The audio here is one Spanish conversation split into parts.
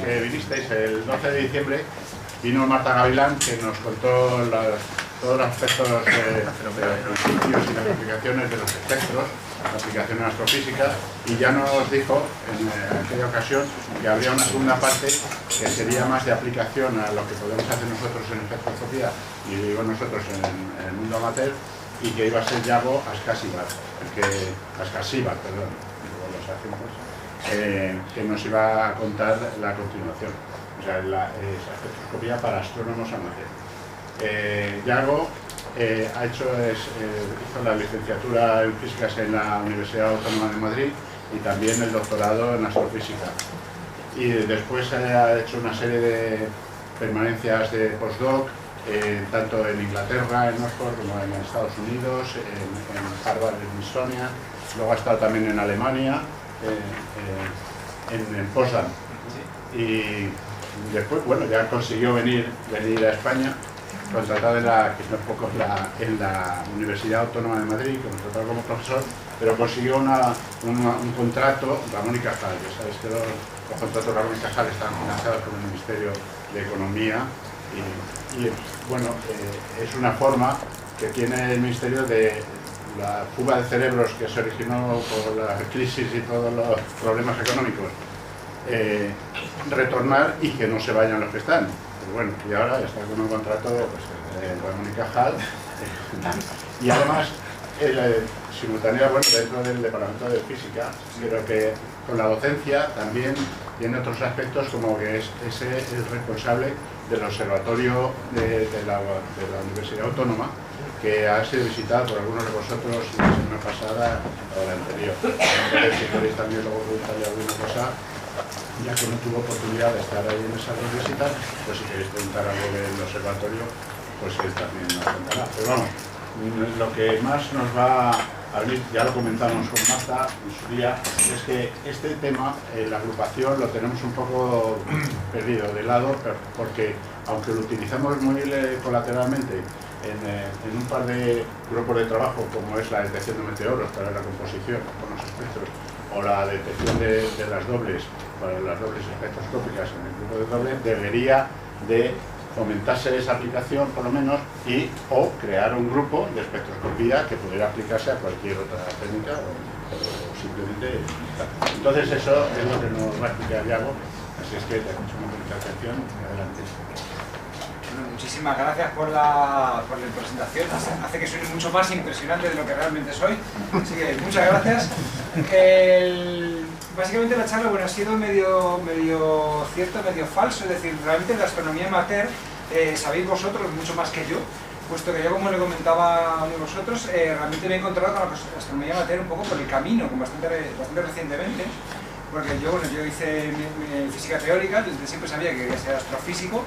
que vinisteis el 12 de diciembre, vino Marta Gavilán, que nos contó todos los aspectos de los principios y las aplicaciones de los espectros, la aplicación en astrofísica, y ya nos dijo en aquella ocasión que habría una segunda parte que sería más de aplicación a lo que podemos hacer nosotros en espectroscopía, y digo nosotros en el mundo amateur, y que iba a ser Yago Ascasíbar, que nos iba a contar la continuación, o sea, la espectroscopía para astrónomos amateur. Yago hizo la licenciatura en físicas en la Universidad Autónoma de Madrid y también el doctorado en astrofísica. Y después ha hecho una serie de permanencias de postdoc, tanto en Inglaterra, en Oxford, como en Estados Unidos, en Harvard, en Smithsonian. Luego ha estado también en Alemania, en Potsdam. Y después, bueno, ya consiguió venir a España, contratado en la Universidad Autónoma de Madrid, contratado como profesor, pero consiguió un contrato, Ramón y Cajal. Ya sabéis que los contratos Ramón y Cajal están financiados por el Ministerio de Economía y bueno, es una forma que tiene el Ministerio de la fuga de cerebros que se originó por la crisis y todos los problemas económicos, retornar y que no se vayan los que están. Pero bueno, y ahora está con un contrato Ramón y Cajal y además simultánea, bueno, dentro del departamento de física, pero que con la docencia también tiene otros aspectos, como que es el responsable del observatorio de la Universidad Autónoma, que ha sido visitado por algunos de vosotros la semana pasada o la anterior. Entonces, si queréis también luego preguntarle alguna cosa, ya que no tuvo oportunidad de estar ahí en esas dos visitas, pues si queréis preguntar algo del observatorio, pues él también nos contará. Pero vamos, lo que más nos va a venir, ya lo comentamos con Marta en su día, es que este tema, la agrupación, lo tenemos un poco perdido de lado, porque aunque lo utilizamos muy colateralmente en un par de grupos de trabajo, como es la detección de meteoros para la composición con los espectros, o la detección de las dobles, para las dobles espectroscópicas en el grupo de doble, debería de fomentarse esa aplicación por lo menos o crear un grupo de espectroscopía que pudiera aplicarse a cualquier otra técnica o simplemente. Entonces eso es lo que nos va a explicar Yago, así es que te escucho con mucha atención. Adelante. Bueno, muchísimas gracias por la presentación, hace que suene mucho más impresionante de lo que realmente soy, así que muchas gracias. Básicamente la charla, bueno, ha sido medio cierto, medio falso, es decir, realmente la astronomía amateur, sabéis vosotros mucho más que yo, puesto que yo, como le comentaba a vosotros, realmente me he encontrado con la astronomía amateur un poco por el camino, bastante recientemente, porque yo hice mi física teórica, desde siempre sabía que quería ser astrofísico,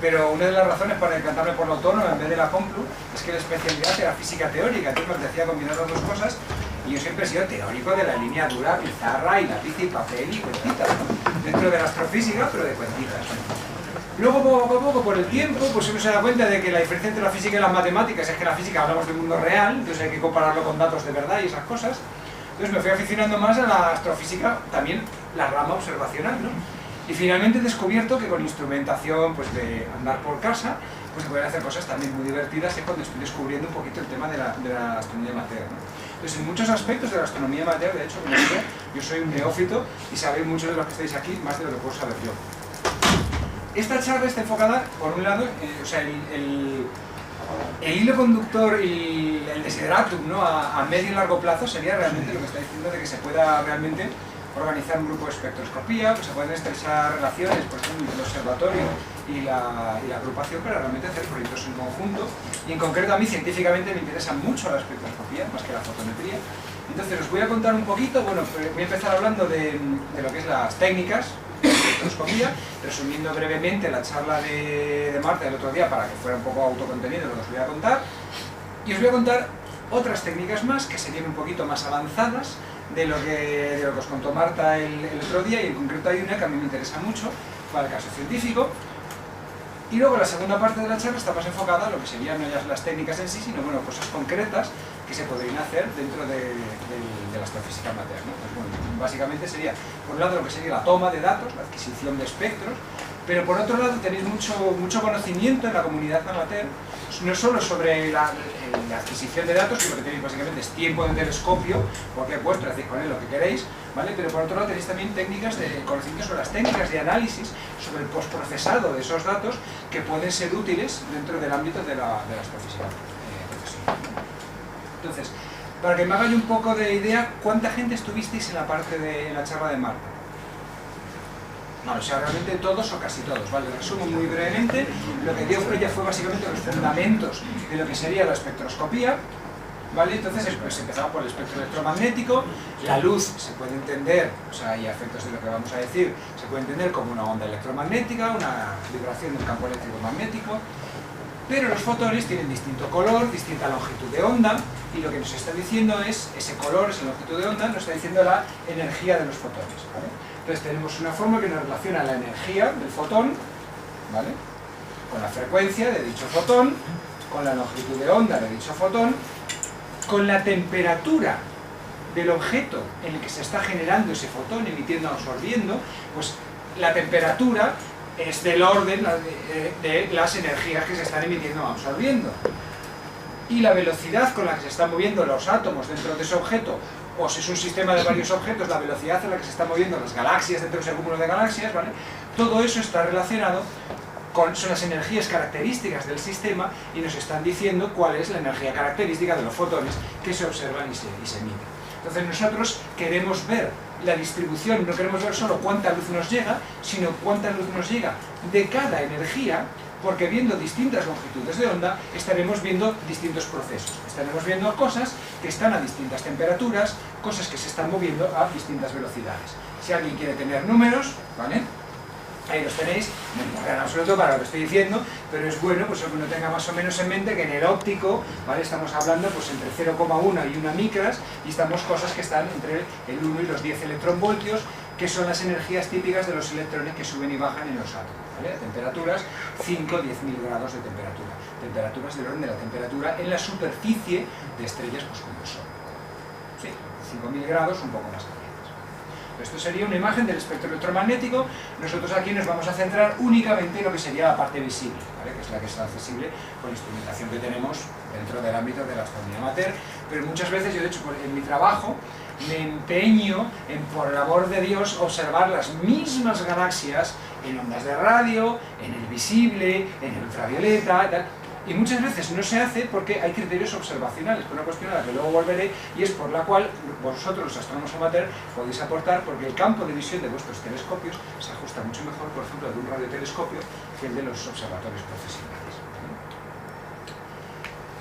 pero una de las razones para encantarme por la autónoma en vez de la Complu es que la especialidad era física teórica, entonces me apetecía combinar las dos cosas, y yo siempre he sido teórico de la línea dura, pizarra y lápiz y papel y cuentitas, dentro de la astrofísica, pero de cuentitas. Luego, poco a poco, por el tiempo, pues uno se da cuenta de que la diferencia entre la física y las matemáticas es que en la física hablamos del mundo real, entonces hay que compararlo con datos de verdad y esas cosas. Entonces me fui aficionando más a la astrofísica, también la rama observacional, ¿no? Y finalmente he descubierto que con instrumentación, pues de andar por casa, pues se pueden hacer cosas también muy divertidas, es cuando estoy descubriendo un poquito el tema de la astronomía amateur, ¿no? Entonces, en muchos aspectos de la astronomía amateur, de hecho, como digo, yo soy un neófito y sabéis muchos de los que estáis aquí más de lo que puedo saber yo. Esta charla está enfocada, por un lado, o sea, el hilo conductor y el desideratum, ¿no? a medio y largo plazo sería realmente lo que está diciendo de que se pueda realmente organizar un grupo de espectroscopía, que se pueden estrechar relaciones, por ejemplo, entre el observatorio y la agrupación para realmente hacer proyectos en conjunto. Y en concreto a mí científicamente me interesa mucho la espectroscopía, más que la fotometría. Entonces os voy a contar un poquito, bueno, voy a empezar hablando de lo que es las técnicas de espectroscopía, resumiendo brevemente la charla de Marta el otro día para que fuera un poco autocontenido lo que os voy a contar. Y os voy a contar otras técnicas más que serían un poquito más avanzadas de lo que os contó Marta el otro día, y en concreto hay una que a mí me interesa mucho para el caso científico. Y luego la segunda parte de la charla está más enfocada a lo que serían no ya las técnicas en sí, sino bueno, cosas concretas que se podrían hacer dentro del de la astrofísica amateur, ¿no? Pues bueno, básicamente sería, por un lado, lo que sería la toma de datos, la adquisición de espectros, pero por otro lado tenéis mucho conocimiento en la comunidad amateur, no solo sobre la adquisición de datos, sino que tenéis básicamente es tiempo de telescopio, porque vuestro, hacéis con él lo que queréis, ¿vale? Pero por otro lado tenéis también técnicas de conocimiento sobre las técnicas de análisis, sobre el postprocesado de esos datos, que pueden ser útiles dentro del ámbito de la astrofísica profesional. Entonces, para que me hagáis un poco de idea, ¿cuánta gente estuvisteis en la charla de Marta? No, o sea, realmente todos o casi todos, ¿vale? Resumo muy brevemente. Lo que dio ella fue básicamente los fundamentos de lo que sería la espectroscopía, ¿vale? Entonces, pues empezaba por el espectro electromagnético. La luz se puede entender, o sea, hay efectos de lo que vamos a decir, se puede entender como una onda electromagnética, una vibración del campo eléctrico magnético, pero los fotones tienen distinto color, distinta longitud de onda, y lo que nos está diciendo es, ese color, esa longitud de onda, nos está diciendo la energía de los fotones, ¿vale? Entonces tenemos una fórmula que nos relaciona la energía del fotón, ¿vale?, con la frecuencia de dicho fotón, con la longitud de onda de dicho fotón, con la temperatura del objeto en el que se está generando ese fotón, emitiendo o absorbiendo. Pues la temperatura es del orden de las energías que se están emitiendo o absorbiendo. Y la velocidad con la que se están moviendo los átomos dentro de ese objeto, o si es un sistema de varios objetos, la velocidad en la que se están moviendo las galaxias dentro de ese cúmulo de galaxias, ¿vale? Todo eso está relacionado son las energías características del sistema, y nos están diciendo cuál es la energía característica de los fotones que se observan y se emiten. Entonces nosotros queremos ver la distribución, no queremos ver solo cuánta luz nos llega, sino cuánta luz nos llega de cada energía, porque viendo distintas longitudes de onda estaremos viendo distintos procesos, estaremos viendo cosas que están a distintas temperaturas, cosas que se están moviendo a distintas velocidades. Si alguien quiere tener números, ¿vale?, ahí los tenéis, no importa en absoluto para lo que estoy diciendo, pero es bueno pues que uno tenga más o menos en mente que en el óptico, ¿vale?, estamos hablando pues entre 0,1 y 1 micras, y estamos cosas que están entre el 1 y los 10 electronvoltios, que son las energías típicas de los electrones que suben y bajan en los átomos, ¿vale? A temperaturas 5 o 10.000 grados de temperatura, temperaturas del orden de la temperatura en la superficie de estrellas pues como el Sol. Sí, 5.000 grados, un poco más calientes. Esto sería una imagen del espectro electromagnético. Nosotros aquí nos vamos a centrar únicamente en lo que sería la parte visible, ¿vale?, que es la que está accesible con la instrumentación que tenemos dentro del ámbito de la astronomía amateur, pero muchas veces yo de hecho en mi trabajo me empeño en, por el amor de Dios, observar las mismas galaxias en ondas de radio, en el visible, en el ultravioleta, tal. Y muchas veces no se hace porque hay criterios observacionales, por una cuestión a la que luego volveré, y es por la cual vosotros, los astrónomos amateur, podéis aportar, porque el campo de visión de vuestros telescopios se ajusta mucho mejor, por ejemplo, de un radiotelescopio que el de los observatorios profesionales.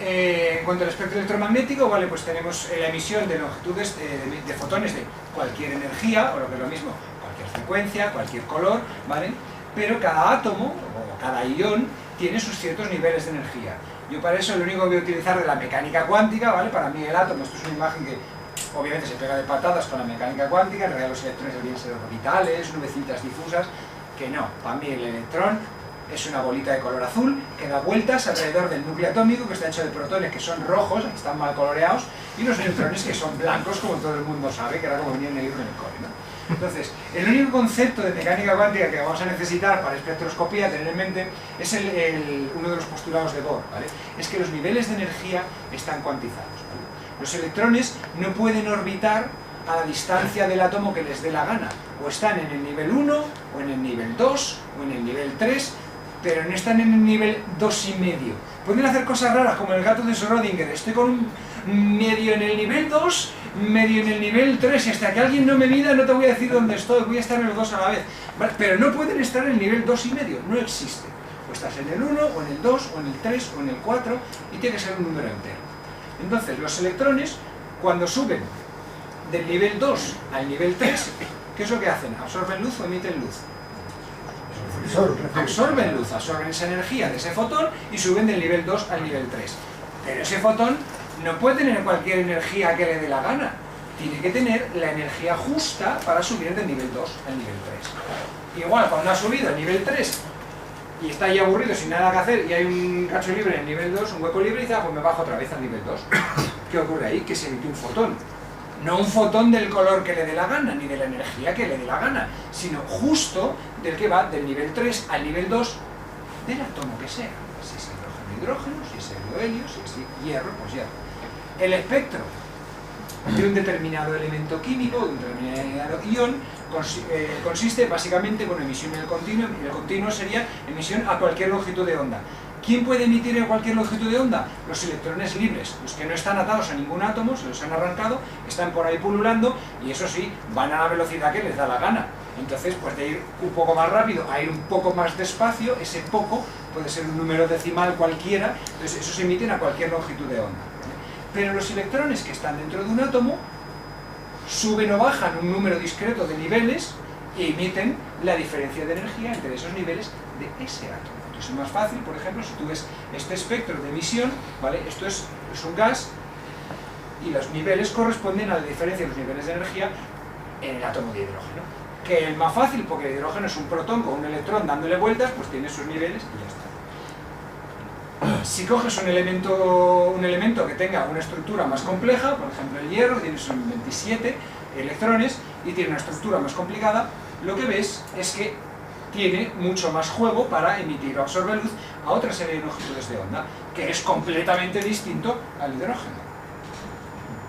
En cuanto al espectro electromagnético, vale, pues tenemos la emisión de longitudes de fotones de cualquier energía, o lo que es lo mismo, cualquier frecuencia, cualquier color, ¿vale? Pero cada átomo, o cada ion, tiene sus ciertos niveles de energía. Yo para eso lo único que voy a utilizar de la mecánica cuántica, ¿vale? Para mí el átomo, esto es una imagen que obviamente se pega de patadas con la mecánica cuántica, en realidad los electrones deberían ser orbitales, nubecitas difusas, que no, para mí el electrón es una bolita de color azul que da vueltas alrededor del núcleo atómico, que está hecho de protones que son rojos, que están mal coloreados, y los neutrones que son blancos, como todo el mundo sabe, que era como venía en el libro en el cole, ¿no? Entonces, el único concepto de mecánica cuántica que vamos a necesitar para espectroscopía tener en mente es uno de los postulados de Bohr, ¿vale? Es que los niveles de energía están cuantizados, ¿vale? Los electrones no pueden orbitar a la distancia del átomo que les dé la gana, o están en el nivel 1, o en el nivel 2, o en el nivel 3, pero no están en el nivel 2,5. Pueden hacer cosas raras como el gato de Schrödinger, estoy con un medio en el nivel 2, medio en el nivel 3, y hasta que alguien no me mida no te voy a decir dónde estoy, voy a estar en los dos a la vez, ¿vale? Pero no pueden estar en el nivel 2,5, no existe. O estás en el 1, o en el 2, o en el 3, o en el 4, y tiene que ser un número entero. Entonces, los electrones, cuando suben del nivel 2 al nivel 3, ¿qué es lo que hacen? ¿Absorben luz o emiten luz? Absorben luz, absorben esa energía de ese fotón y suben del nivel 2 al nivel 3. Pero ese fotón no puede tener cualquier energía que le dé la gana. Tiene que tener la energía justa para subir del nivel 2 al nivel 3. Igual, cuando ha subido al nivel 3 y está ahí aburrido sin nada que hacer y hay un cacho libre en el nivel 2, un hueco libre, y dice, ah, pues me bajo otra vez al nivel 2. ¿Qué ocurre ahí? Que se emite un fotón. No un fotón del color que le dé la gana, ni de la energía que le dé la gana, sino justo del que va del nivel 3 al nivel 2 del átomo que sea. Si es hidrógeno, si es helio, si es hierro, pues hierro. El espectro de un determinado elemento químico, de un determinado ion, consiste básicamente con emisión en el continuo, y el continuo sería emisión a cualquier longitud de onda. ¿Quién puede emitir en cualquier longitud de onda? Los electrones libres, los que no están atados a ningún átomo, se los han arrancado, están por ahí pululando y eso sí, van a la velocidad que les da la gana. Entonces, pues de ir un poco más rápido a ir un poco más despacio, ese poco puede ser un número decimal cualquiera, entonces eso se emiten a cualquier longitud de onda. Pero los electrones que están dentro de un átomo suben o bajan un número discreto de niveles y emiten la diferencia de energía entre esos niveles de ese átomo. Entonces es más fácil, por ejemplo, si tú ves este espectro de emisión, ¿vale? Esto es un gas y los niveles corresponden a la diferencia de los niveles de energía en el átomo de hidrógeno. Que es más fácil porque el hidrógeno es un protón con un electrón dándole vueltas, pues tiene sus niveles y ya está. Si coges un elemento que tenga una estructura más compleja, por ejemplo el hierro, tiene son 27 electrones y tiene una estructura más complicada, lo que ves es que tiene mucho más juego para emitir o absorber luz a otra serie de longitudes de onda, que es completamente distinto al hidrógeno.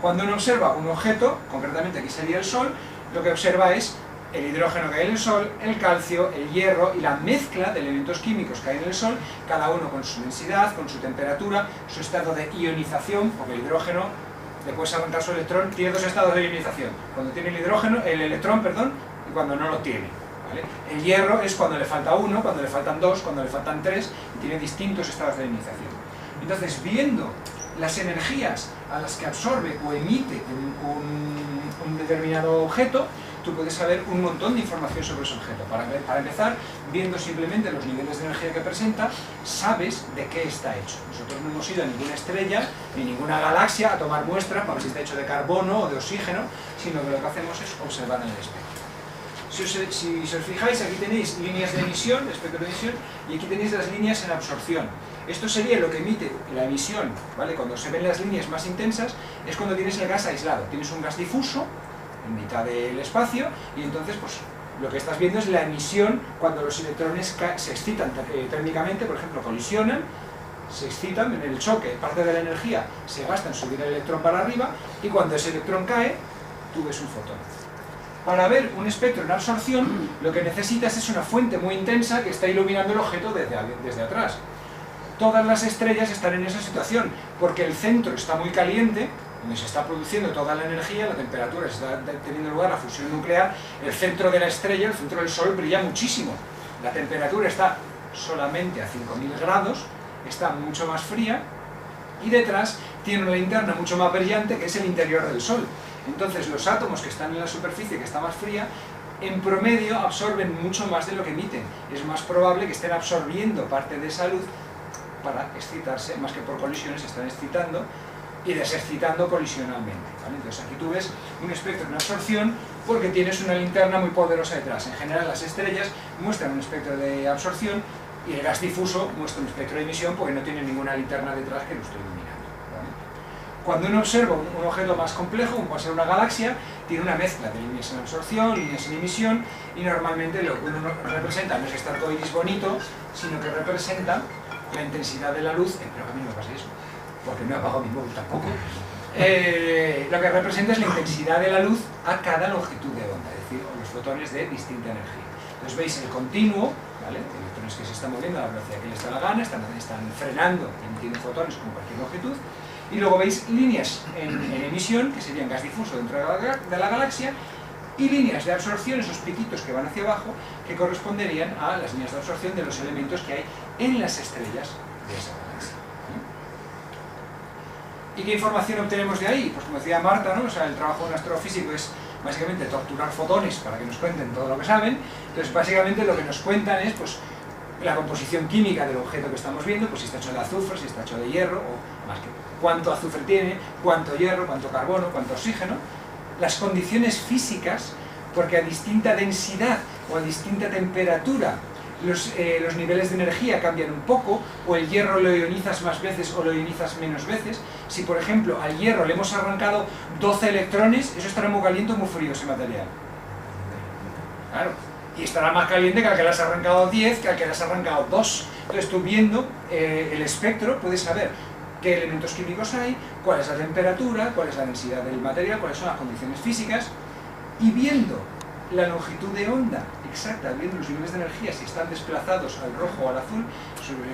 Cuando uno observa un objeto, concretamente aquí sería el Sol, lo que observa es el hidrógeno que hay en el Sol, el calcio, el hierro y la mezcla de elementos químicos que hay en el Sol, cada uno con su densidad, con su temperatura, su estado de ionización, porque el hidrógeno, le puedes arrancar su electrón, tiene dos estados de ionización, cuando tiene el electrón, y cuando no lo tiene. ¿Vale? El hierro es cuando le falta uno, cuando le faltan dos, cuando le faltan tres, y tiene distintos estados de ionización. Entonces, viendo las energías a las que absorbe o emite un determinado objeto, tú puedes saber un montón de información sobre ese objeto. Para empezar, viendo simplemente los niveles de energía que presenta, sabes de qué está hecho. Nosotros no hemos ido a ninguna estrella ni ninguna galaxia a tomar muestras para ver si está hecho de carbono o de oxígeno, sino que lo que hacemos es observar en el espectro. Si os fijáis, aquí tenéis líneas de emisión, espectro de emisión, y aquí tenéis las líneas en absorción. Esto sería lo que emite la emisión, ¿vale? Cuando se ven las líneas más intensas, es cuando tienes el gas aislado. Tienes un gas difuso en mitad del espacio, y entonces pues lo que estás viendo es la emisión cuando los electrones se excitan térmicamente, por ejemplo, colisionan, se excitan en el choque, parte de la energía se gasta en subir el electrón para arriba, y cuando ese electrón cae, tú ves un fotón. Para ver un espectro en absorción, lo que necesitas es una fuente muy intensa que está iluminando el objeto desde atrás. Todas las estrellas están en esa situación, porque el centro está muy caliente, donde se está produciendo toda la energía, la temperatura, se está teniendo lugar la fusión nuclear, el centro de la estrella, el centro del Sol, brilla muchísimo. La temperatura está solamente a 5000 grados, está mucho más fría, y detrás tiene una linterna mucho más brillante, que es el interior del Sol. Entonces los átomos que están en la superficie, que está más fría, en promedio absorben mucho más de lo que emiten. Es más probable que estén absorbiendo parte de esa luz para excitarse, más que por colisiones, se están excitando y desexcitando colisionalmente, ¿vale? Entonces aquí tú ves un espectro en absorción porque tienes una linterna muy poderosa detrás. En general las estrellas muestran un espectro de absorción y el gas difuso muestra un espectro de emisión porque no tiene ninguna linterna detrás que lo esté iluminando, ¿vale? Cuando uno observa un objeto más complejo, como puede ser una galaxia, tiene una mezcla de líneas en absorción, líneas en emisión, y normalmente lo que uno representa no es este arcoíris bonito, sino que representa la intensidad de la luz, espero que a mí no me pase eso, porque no he apagado mi móvil tampoco, lo que representa es la intensidad de la luz a cada longitud de onda, es decir, los fotones de distinta energía. Entonces veis el continuo, ¿vale? Electrones que se están moviendo a la velocidad que les da la gana, están frenando, emitiendo fotones con cualquier longitud, y luego veis líneas en emisión, que serían gas difuso dentro de la galaxia, y líneas de absorción, esos piquitos que van hacia abajo, que corresponderían a las líneas de absorción de los elementos que hay en las estrellas de esa galaxia. ¿Y qué información obtenemos de ahí? Pues como decía Marta, ¿no? O sea, el trabajo de un astrofísico es básicamente torturar fotones para que nos cuenten todo lo que saben. Entonces básicamente lo que nos cuentan es pues, la composición química del objeto que estamos viendo, pues si está hecho de azufre, si está hecho de hierro, o más que cuánto azufre tiene, cuánto hierro, cuánto carbono, cuánto oxígeno, las condiciones físicas, porque a distinta densidad o a distinta temperatura los niveles de energía cambian un poco, o el hierro lo ionizas más veces o lo ionizas menos veces. Si por ejemplo al hierro le hemos arrancado 12 electrones, eso estará muy caliente o muy frío ese material. Claro, y estará más caliente que al que le has arrancado 10, que al que le has arrancado 2. Entonces tú viendo el espectro puedes saber qué elementos químicos hay, cuál es la temperatura, cuál es la densidad del material, cuáles son las condiciones físicas, y viendo la longitud de onda exacta, viendo los niveles de energía, si están desplazados al rojo o al azul,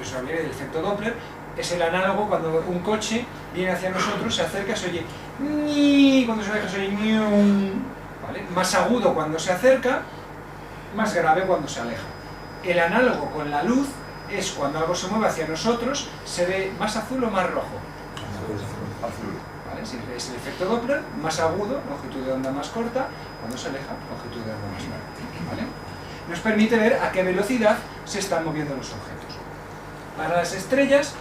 eso habría del efecto Doppler. Es el análogo cuando un coche viene hacia nosotros, se acerca, se oye ni, cuando se aleja se oye ñum, ¿vale? Más agudo cuando se acerca, más grave cuando se aleja. El análogo con la luz es cuando algo se mueve hacia nosotros, se ve más azul o más rojo. Azul. ¿Vale? Si es el efecto Doppler, más agudo, longitud de onda más corta, cuando se aleja, longitud de onda más larga. ¿Vale? Nos permite ver a qué velocidad se están moviendo los objetos. Para las estrellas,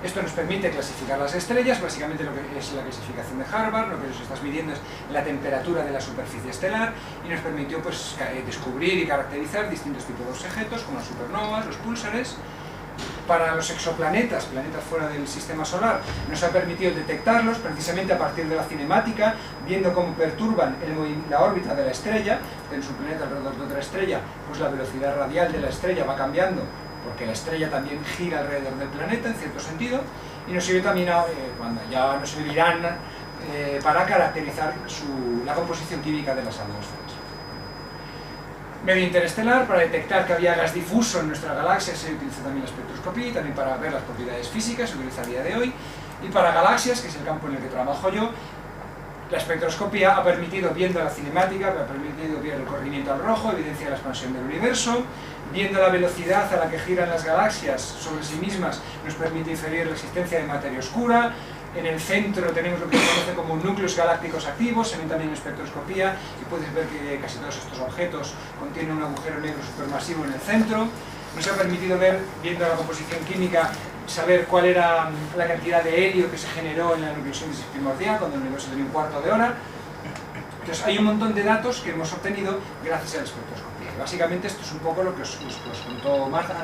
esto nos permite clasificar las estrellas, básicamente lo que es la clasificación de Harvard, lo que nos estás midiendo es la temperatura de la superficie estelar, y nos permitió pues, descubrir y caracterizar distintos tipos de objetos, como las supernovas, los púlsares. Para los exoplanetas, planetas fuera del sistema solar, nos ha permitido detectarlos precisamente a partir de la cinemática, viendo cómo perturban la órbita de la estrella. Tenemos un planeta alrededor de otra estrella, pues la velocidad radial de la estrella va cambiando, porque la estrella también gira alrededor del planeta, en cierto sentido, y nos sirve también, cuando ya nos servirán para caracterizar la composición química de las atmósferas. Medio interestelar, para detectar que había gas difuso en nuestra galaxia se utiliza también la espectroscopía, y también para ver las propiedades físicas se utiliza a día de hoy. Y para galaxias, que es el campo en el que trabajo yo, la espectroscopía ha permitido, viendo la cinemática, ha permitido ver el corrimiento al rojo, evidencia de la expansión del universo, viendo la velocidad a la que giran las galaxias sobre sí mismas, nos permite inferir la existencia de materia oscura. En el centro tenemos lo que se conoce como núcleos galácticos activos, se ven también en espectroscopía, y puedes ver que casi todos estos objetos contienen un agujero negro supermasivo en el centro. Nos ha permitido ver, viendo la composición química, saber cuál era la cantidad de helio que se generó en la nucleosíntesis primordial, cuando el universo tenía un cuarto de hora. Entonces hay un montón de datos que hemos obtenido gracias a la espectroscopía. Y básicamente esto es un poco lo que os contó Marta.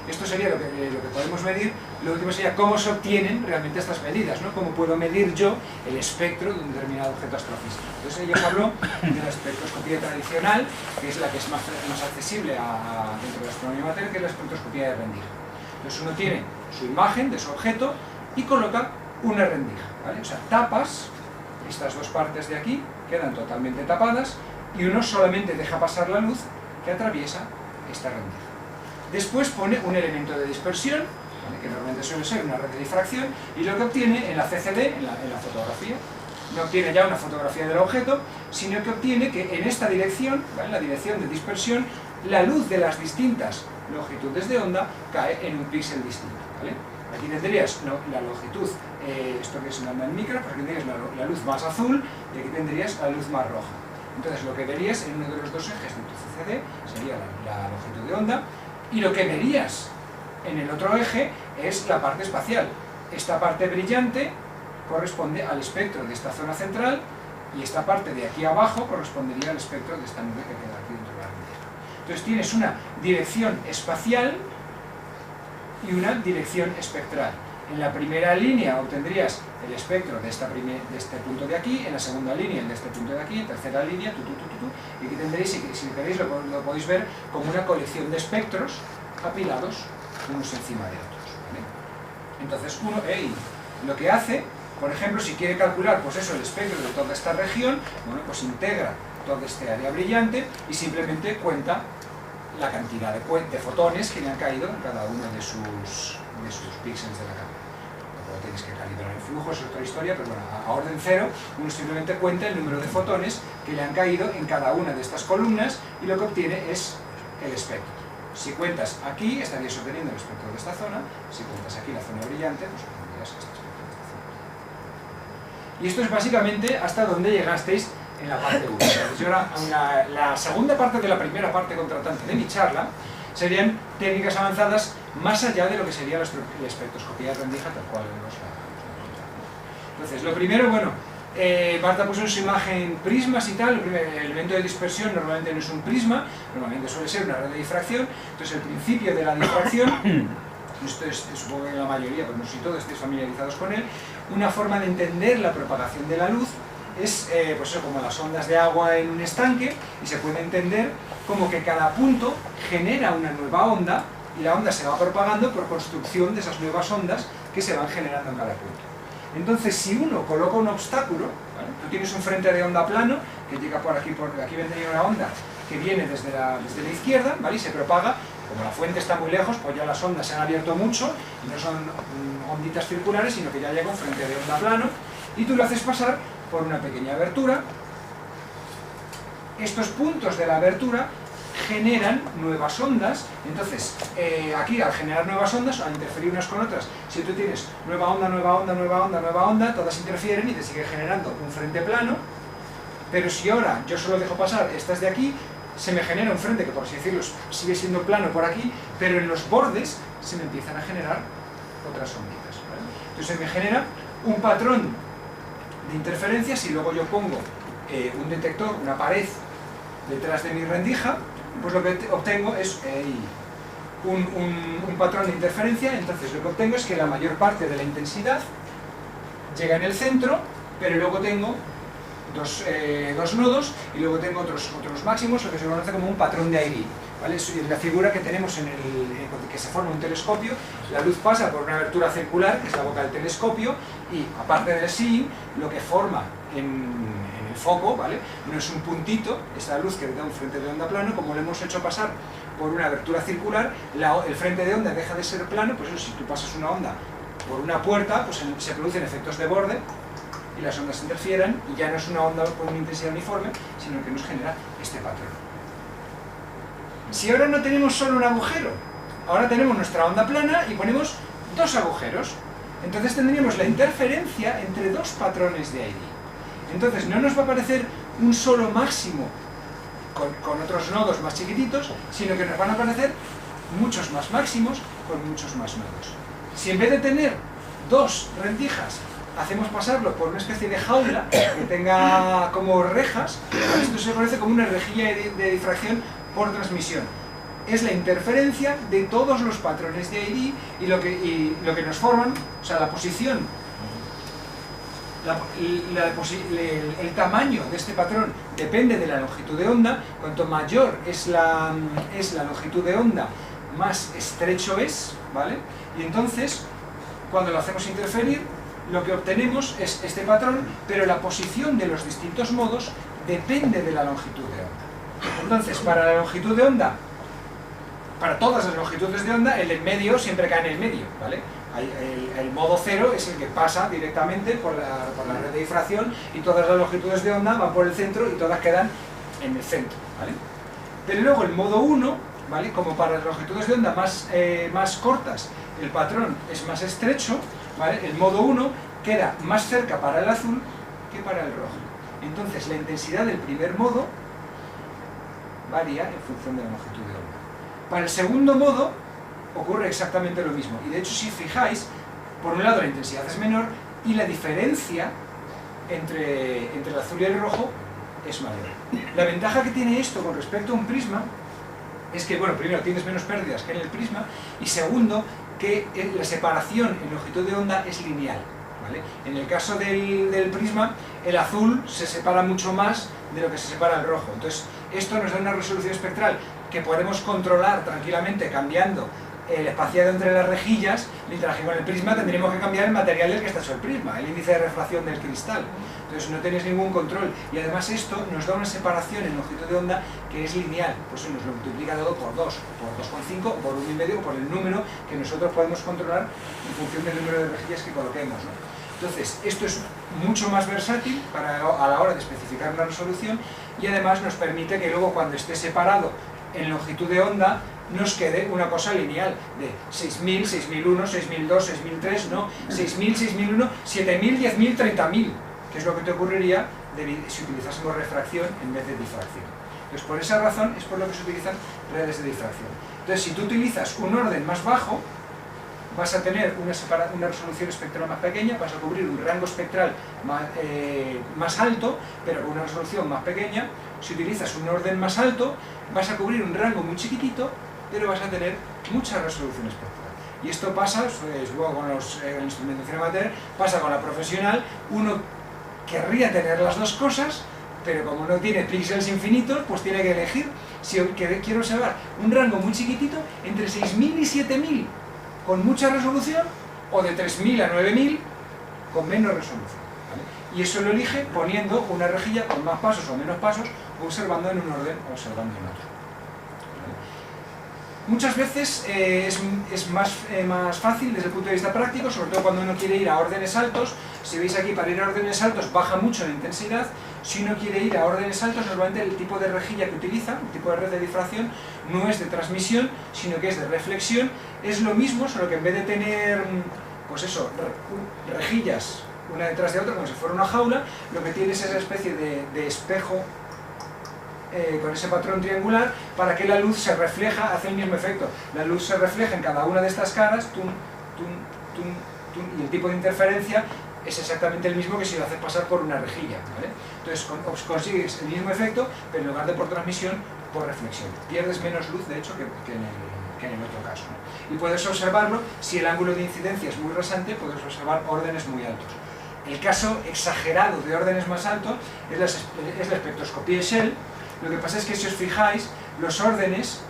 Esto sería lo que podemos medir. Lo último sería cómo se obtienen realmente estas medidas, ¿no? Cómo puedo medir yo el espectro de un determinado objeto astrofísico. Entonces ella habló de la espectroscopía tradicional, que es la que es más accesible dentro de la astronomía amateur, que es la espectroscopía de rendija. Entonces uno tiene su imagen de su objeto y coloca una rendija, ¿vale? O sea, tapas estas dos partes de aquí, quedan totalmente tapadas, y uno solamente deja pasar la luz que atraviesa esta rendija. Después pone un elemento de dispersión, ¿vale? Que normalmente suele ser una red de difracción, y lo que obtiene en la CCD, en la fotografía, no obtiene ya una fotografía del objeto, sino que obtiene que en esta dirección, ¿vale? La dirección de dispersión, la luz de las distintas longitudes de onda cae en un píxel distinto, ¿vale? Aquí tendrías la longitud, esto que es una onda en micro, pues aquí tendrías la luz más azul, y aquí tendrías la luz más roja. Entonces lo que verías en uno de los dos ejes de tu CCD sería la longitud de onda, y lo que verías en el otro eje es la parte espacial. Esta parte brillante corresponde al espectro de esta zona central, y esta parte de aquí abajo correspondería al espectro de esta nube que queda aquí dentro de la rendija. Entonces tienes una dirección espacial y una dirección espectral. En la primera línea obtendrías el espectro de este punto de aquí, en la segunda línea el de este punto de aquí, en tercera línea, y aquí tendréis, si queréis lo podéis ver como una colección de espectros apilados unos encima de otros, ¿vale? Entonces uno, lo que hace, por ejemplo, si quiere calcular pues eso, el espectro de toda esta región, bueno, pues integra toda este área brillante y simplemente cuenta la cantidad de fotones que le han caído en cada uno de sus píxeles de la cámara. Luego tenéis que calibrar el flujo, es otra historia, pero bueno, a orden cero, uno simplemente cuenta el número de fotones que le han caído en cada una de estas columnas, y lo que obtiene es el espectro. Si cuentas aquí, estarías obteniendo el espectro de esta zona; si cuentas aquí la zona brillante, pues obtendrías este espectro de esta zona. Y esto es básicamente hasta donde llegasteis en la parte 1. Entonces, ahora, la segunda parte de la primera parte contratante de mi charla serían técnicas avanzadas más allá de lo que sería la espectroscopía de rendija tal cual hemos la. Entonces, lo primero, bueno, Marta puso en su imagen prismas y tal. El elemento de dispersión normalmente no es un prisma, normalmente suele ser una red de difracción. Entonces el principio de la difracción, esto es, supongo que la mayoría, pues no sé si todos estéis familiarizados con él, una forma de entender la propagación de la luz es pues eso, como las ondas de agua en un estanque, y se puede entender como que cada punto genera una nueva onda y la onda se va propagando por construcción de esas nuevas ondas que se van generando en cada punto. Entonces, si uno coloca un obstáculo, ¿vale? Tú tienes un frente de onda plano que llega por aquí vendría una onda que viene desde la izquierda, ¿vale? Y se propaga. Como la fuente está muy lejos, pues ya las ondas se han abierto mucho y no son onditas circulares, sino que ya llega un frente de onda plano y tú lo haces pasar por una pequeña abertura. Estos puntos de la abertura generan nuevas ondas. Entonces, aquí al generar nuevas ondas, al interferir unas con otras, si tú tienes nueva onda, nueva onda, nueva onda, nueva onda, todas interfieren y te sigue generando un frente plano. Pero si ahora yo solo dejo pasar estas de aquí, se me genera un frente que, por así decirlo, sigue siendo plano por aquí, pero en los bordes se me empiezan a generar otras onditas, ¿vale? Entonces se me genera un patrón de interferencias y luego yo pongo un detector, una pared detrás de mi rendija, pues lo que obtengo es un patrón de interferencia. Entonces lo que obtengo es que la mayor parte de la intensidad llega en el centro, pero luego tengo dos nodos y luego tengo otros máximos, lo que se conoce como un patrón de Airy, ¿vale? Es la figura que tenemos que se forma un telescopio. La luz pasa por una abertura circular, que es la boca del telescopio, y aparte del Seeing, lo que forma en el foco, ¿vale? No es un puntito, es la luz que da un frente de onda plano. Como lo hemos hecho pasar por una abertura circular, el frente de onda deja de ser plano. Pues eso, si tú pasas una onda por una puerta, pues se producen efectos de borde y las ondas interfieren, y ya no es una onda con una intensidad uniforme, sino que nos genera este patrón. Si ahora no tenemos solo un agujero, ahora tenemos nuestra onda plana y ponemos dos agujeros, entonces tendríamos la interferencia entre dos patrones de Airy. Entonces no nos va a aparecer un solo máximo con otros nodos más chiquititos, sino que nos van a aparecer muchos más máximos con muchos más nodos. Si en vez de tener dos rendijas hacemos pasarlo por una especie de jaula que tenga como rejas, esto se conoce como una rejilla de difracción por transmisión. Es la interferencia de todos los patrones de Airy y lo que nos forman, o sea, la posición, el tamaño de este patrón depende de la longitud de onda. Cuanto mayor es la longitud de onda, más estrecho es, ¿vale? Y entonces, cuando lo hacemos interferir, lo que obtenemos es este patrón, pero la posición de los distintos modos depende de la longitud de onda. Entonces, para la longitud de onda, para todas las longitudes de onda, el en medio siempre cae en el medio, ¿vale? El modo cero es el que pasa directamente por la red de difracción, y todas las longitudes de onda van por el centro y todas quedan en el centro, ¿vale? Pero luego el modo 1, ¿vale? Como para las longitudes de onda más cortas, el patrón es más estrecho, ¿vale? El modo 1 queda más cerca para el azul que para el rojo. Entonces la intensidad del primer modo varía en función de la longitud de onda. Para el segundo modo ocurre exactamente lo mismo, y de hecho, si fijáis, por un lado la intensidad es menor y la diferencia entre el azul y el rojo es mayor. La ventaja que tiene esto con respecto a un prisma es que, bueno, primero tienes menos pérdidas que en el prisma, y segundo, que la separación en longitud de onda es lineal, ¿vale? En el caso del prisma, el azul se separa mucho más de lo que se separa el rojo. Entonces, esto nos da una resolución espectral que podemos controlar tranquilamente cambiando el espaciado entre las rejillas, mientras que con el prisma tendríamos que cambiar el material del que está hecho el prisma, el índice de refracción del cristal. Entonces no tenéis ningún control, y además esto nos da una separación en longitud de onda que es lineal, pues eso nos lo multiplica todo por 2, por 2,5, por 1,5, por el número que nosotros podemos controlar en función del número de rejillas que coloquemos, ¿no? Entonces esto es mucho más versátil a la hora de especificar una resolución, y además nos permite que luego, cuando esté separado en longitud de onda, nos quede una cosa lineal de 6.000, 6.001, 6.002, 6.003, no, 6.000, 6.001, 7.000, 10.000, 30.000, que es lo que te ocurriría si utilizásemos refracción en vez de difracción. Entonces, por esa razón es por lo que se utilizan redes de difracción. Entonces, si tú utilizas un orden más bajo, vas a tener una resolución espectral más pequeña, vas a cubrir un rango espectral más alto, pero con una resolución más pequeña. Si utilizas un orden más alto, vas a cubrir un rango muy chiquitito, pero vas a tener mucha resolución espectral. Y esto pasa, luego con la instrumentación amateur, pasa con la profesional. Uno querría tener las dos cosas, pero como no tiene píxeles infinitos, pues tiene que elegir si quiero observar un rango muy chiquitito entre 6000 y 7000 con mucha resolución, o de 3000 a 9000 con menos resolución, ¿vale? Y eso lo elige poniendo una rejilla con más pasos o menos pasos, observando en un orden o observando en otro. Muchas veces es más fácil desde el punto de vista práctico, sobre todo cuando uno quiere ir a órdenes altos. Si veis aquí, para ir a órdenes altos baja mucho la intensidad. Si uno quiere ir a órdenes altos, normalmente el tipo de rejilla que utiliza, el tipo de red de difracción, no es de transmisión, sino que es de reflexión. Es lo mismo, solo que en vez de tener, pues eso, rejillas una detrás de otra, como si fuera una jaula, lo que tiene es esa especie de espejo con ese patrón triangular, para que la luz se refleja, hace el mismo efecto. La luz se refleja en cada una de estas caras, y el tipo de interferencia es exactamente el mismo que si lo haces pasar por una rejilla, ¿vale? Entonces consigues el mismo efecto, pero en lugar de por transmisión, por reflexión. Pierdes menos luz, de hecho, que en el otro caso, ¿no? Y puedes observarlo, si el ángulo de incidencia es muy rasante, puedes observar órdenes muy altos. El caso exagerado de órdenes más altos es la espectroscopía Shell. Lo que pasa es que, si os fijáis, los órdenes,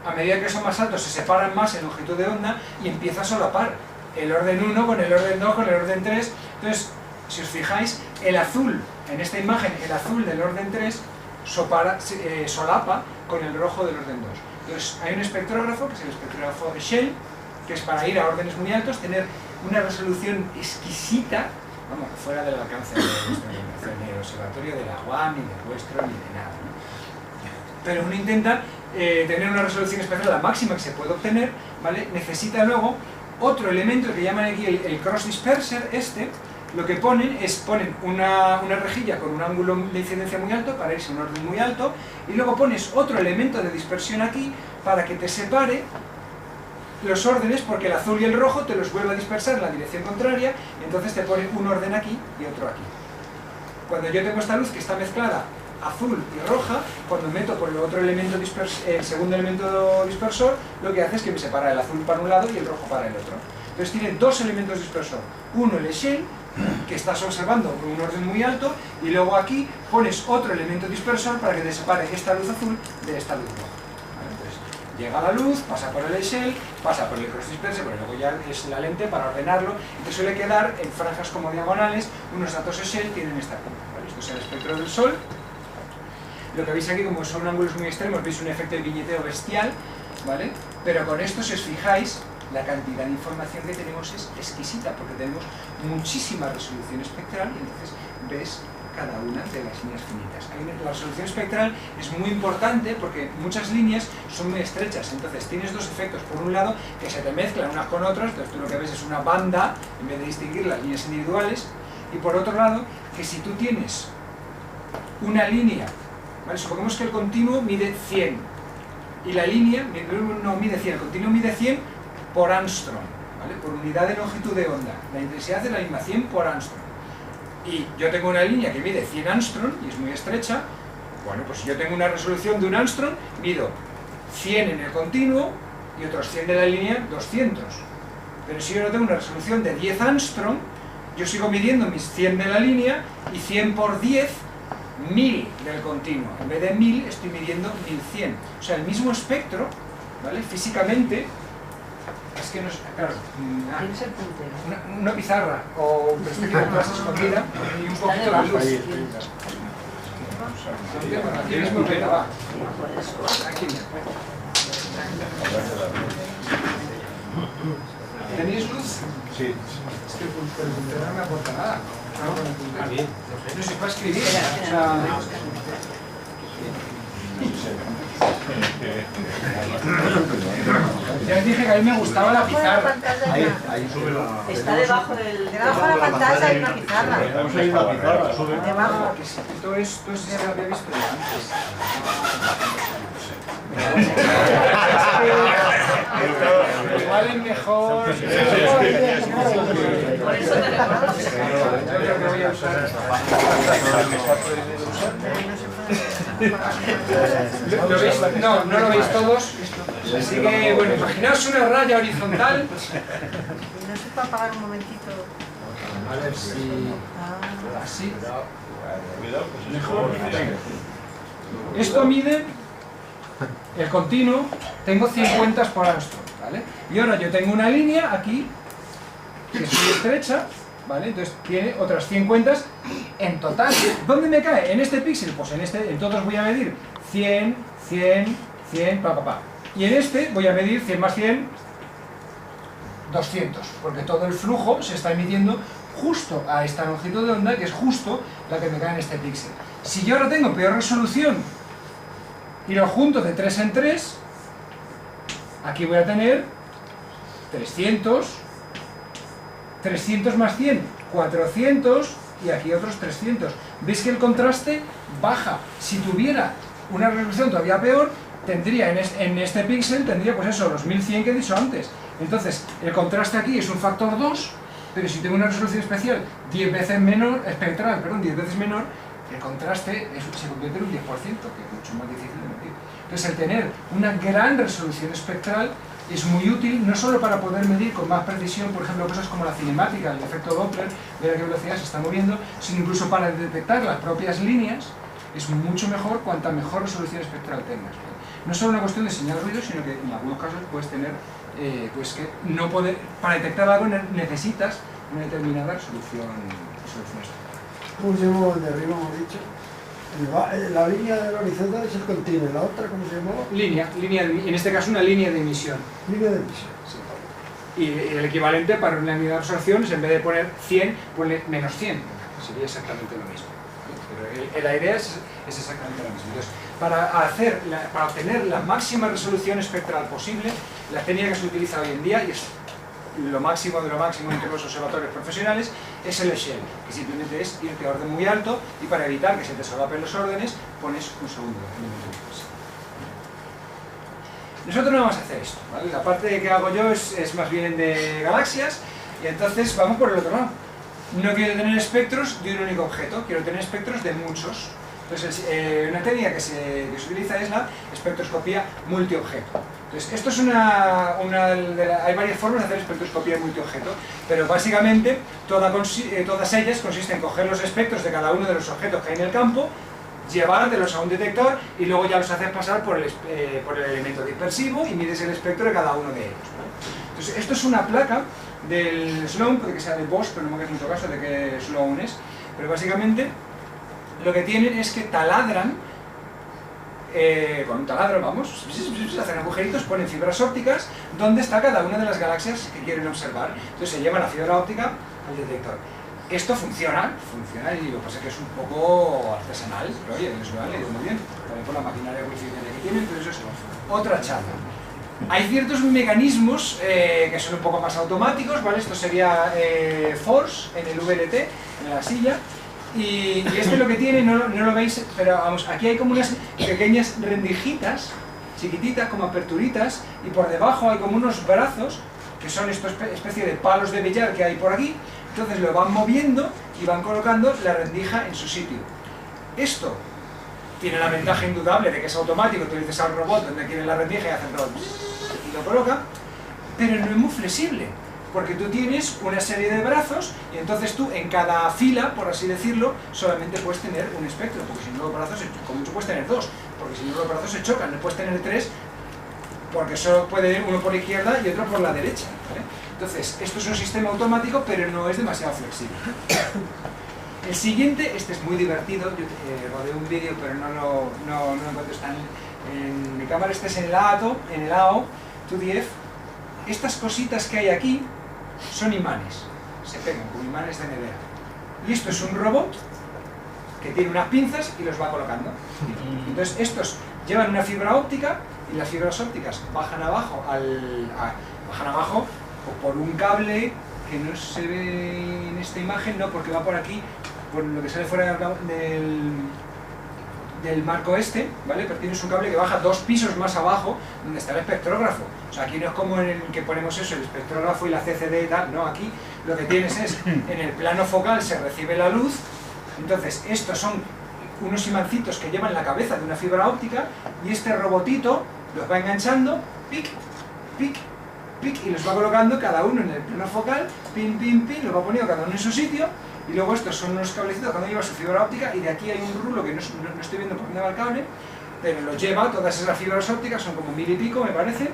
a medida que son más altos, se separan más en longitud de onda y empieza a solapar el orden 1 con el orden 2 con el orden 3. Entonces, si os fijáis, el azul, en esta imagen, el azul del orden 3 solapa con el rojo del orden 2. Entonces, hay un espectrógrafo, que es el espectrógrafo de Shell, que es para ir a órdenes muy altos, tener una resolución exquisita, vamos, fuera del alcance del observatorio de la UAM, ni del vuestro, ni de nada, ¿no? Pero uno intenta tener una resolución espectral la máxima que se puede obtener, ¿vale? Necesita luego otro elemento que llaman aquí el cross disperser. Lo que ponen una rejilla con un ángulo de incidencia muy alto para irse a un orden muy alto, y luego pones otro elemento de dispersión aquí para que te separe los órdenes, porque el azul y el rojo te los vuelve a dispersar en la dirección contraria, y entonces te pone un orden aquí y otro aquí. Cuando yo tengo esta luz que está mezclada azul y roja, cuando meto por el otro elemento el segundo elemento dispersor, lo que hace es que me separa el azul para un lado y el rojo para el otro. Entonces tiene dos elementos dispersor. Uno, el Shell, que estás observando con un orden muy alto, y luego aquí pones otro elemento dispersor para que te separe esta luz azul de esta luz roja. Llega la luz, pasa por el Shell, pasa por el cross disperser, pero luego ya es la lente para ordenarlo, y te suele quedar en franjas como diagonales unos datos Shell tienen esta curva, ¿vale? Esto es el espectro del Sol. Lo que veis aquí, como son ángulos muy extremos, veis un efecto de viñeteo bestial, ¿vale? Pero con esto, si os fijáis, la cantidad de información que tenemos es exquisita, porque tenemos muchísima resolución espectral, y entonces ves cada una de las líneas finitas. La resolución espectral es muy importante porque muchas líneas son muy estrechas, entonces tienes dos efectos. Por un lado, que se te mezclan unas con otras, entonces tú lo que ves es una banda en vez de distinguir las líneas individuales. Y por otro lado, que si tú tienes una línea, ¿vale? Supongamos que el continuo mide 100 y la línea no mide 100, el continuo mide 100 por Armstrong, ¿vale? Por unidad de longitud de onda. La intensidad es la misma, 100 por Armstrong. Y yo tengo una línea que mide 100 Armstrong y es muy estrecha. Bueno, pues si yo tengo una resolución de un Armstrong, mido 100 en el continuo y otros 100 de la línea, 200. Pero si yo no tengo una resolución de 10 Armstrong, yo sigo midiendo mis 100 de la línea, y 100 por 10, 1000 del continuo. En vez de 1000 estoy midiendo 1100. O sea, el mismo espectro, ¿vale? Físicamente, es que no es... Claro, una pizarra o un perspectiva de clase escondida y un poquito de luz. Aquí mismo va. Aquí. ¿Tenéis luz? Sí. Es que el puntero no me aporta nada. No se puede escribir. O sea, ya os dije que a mí me gustaba la pizarra. Está debajo de la pantalla hay una pizarra. Debajo. Todo esto ya lo había visto antes. Igual es mejor mejor. Por eso tenemos. Yo creo que voy a usar. ¿Lo veis? No, no lo veis todos. Así que, bueno, imaginaos una raya horizontal. No se puede apagar un momentito. A ver si... Así. Esto mide el continuo, tengo 50 por Armstrong, ¿vale? Y ahora yo tengo una línea aquí, que es muy estrecha, ¿vale? Entonces tiene otras 50 en total. ¿Dónde me cae? ¿En este píxel? Pues en todos voy a medir 100, 100, 100, pa. Y en este voy a medir 100 más 100, 200, porque todo el flujo se está emitiendo justo a esta longitud de onda, que es justo la que me cae en este píxel. Si yo ahora tengo peor resolución y lo junto de 3 en 3, aquí voy a tener 300, 300 más 100, 400 y aquí otros 300. ¿Veis que el contraste baja? Si tuviera una resolución todavía peor, tendría en este píxel, tendría pues eso, los 1100 que he dicho antes. Entonces, el contraste aquí es un factor 2, pero si tengo una resolución especial 10 veces menor, espectral, perdón, 10 veces menor, el contraste se convierte en un 10%, que es mucho más difícil de medir. Entonces, el tener una gran resolución espectral es muy útil, no solo para poder medir con más precisión, por ejemplo, cosas como la cinemática, el efecto Doppler, ver a qué velocidad se está moviendo, sino incluso para detectar las propias líneas, es mucho mejor cuanta mejor resolución espectral tengas. No es solo una cuestión de señal ruido, sino que en algunos casos puedes tener, pues que no poder, para detectar algo necesitas una determinada resolución espectral. ¿Cómo se llamaba el de arriba, hemos dicho? La línea del horizontal es el continuo, ¿la otra cómo se llamaba? En este caso una línea de emisión. Línea de emisión. Sí. Y el equivalente para una línea de absorción es en vez de poner 100, ponle menos 100. Sería exactamente lo mismo. Pero la idea es exactamente la misma. Entonces, para obtener la máxima resolución espectral posible, la técnica que se utiliza hoy en día, y es lo máximo de lo máximo entre los observatorios profesionales, es el Shell, que simplemente es irte a orden muy alto y para evitar que se te solapen los órdenes, pones un segundo elemento de fase. Nosotros no vamos a hacer esto, ¿vale? La parte que hago yo es más bien de galaxias, y entonces vamos por el otro lado. No quiero tener espectros de un único objeto, quiero tener espectros de muchos. Entonces, una técnica que se utiliza es la espectroscopía multiobjeto. Entonces, esto es hay varias formas de hacer espectroscopía multiobjeto, pero básicamente todas ellas consisten en coger los espectros de cada uno de los objetos que hay en el campo, llevártelos a un detector y luego ya los haces pasar por el elemento dispersivo y mides el espectro de cada uno de ellos, ¿no? Entonces, esto es una placa del Sloan, puede que sea de Bosch, pero no me hagas mucho caso de qué Sloan es, pero básicamente lo que tienen es que taladran, con un taladro, vamos, hacen agujeritos, ponen fibras ópticas donde está cada una de las galaxias que quieren observar. Entonces se lleva la fibra óptica al detector. Esto funciona y lo que pasa es que es un poco artesanal, pero oye, les va muy bien, también por la maquinaria que tienen, pero eso es otra charla. Hay ciertos mecanismos que son un poco más automáticos, ¿vale? Esto sería Force en el VLT, en la silla. Y este lo que tiene, no lo veis, pero vamos, aquí hay como unas pequeñas rendijitas, chiquititas, como aperturitas, y por debajo hay como unos brazos, que son esta especie de palos de billar que hay por aquí. Entonces lo van moviendo y van colocando la rendija en su sitio. Esto tiene la ventaja indudable de que es automático, tú dices al robot donde quiere la rendija y hace el robot y lo coloca, pero no es muy flexible. Porque tú tienes una serie de brazos y entonces tú en cada fila, por así decirlo, solamente puedes tener un espectro, porque si no los brazos, como mucho puedes tener dos, porque si no los brazos se chocan, no puedes tener tres, porque solo puede ir uno por la izquierda y otro por la derecha, ¿vale? Entonces, esto es un sistema automático, pero no es demasiado flexible. El siguiente, este es muy divertido, yo rodé un vídeo, pero no encuentro, está en mi cámara, este es en el AO 2DF. Estas cositas que hay aquí son imanes, se pegan con imanes de nevera. Y esto es un robot que tiene unas pinzas y los va colocando. Entonces estos llevan una fibra óptica y las fibras ópticas bajan abajo por un cable que no se de esta imagen, no, porque va por aquí, por lo que sale fuera del marco este, ¿vale? Pero tienes un cable que baja 2 pisos más abajo donde está el espectrógrafo. O sea, aquí no es como en el que ponemos eso, el espectrógrafo y la CCD y tal, no, aquí lo que tienes es, en el plano focal se recibe la luz, entonces estos son unos imancitos que llevan la cabeza de una fibra óptica y este robotito los va enganchando, pic, pic, pic, y los va colocando cada uno en el plano focal, pin, pin, pin, los va poniendo cada uno en su sitio. Y luego estos son unos cablecitos cuando lleva su fibra óptica y de aquí hay un rulo que no estoy viendo por dónde va el cable, pero lo lleva todas esas fibras ópticas, son como 1000 y pico me parece,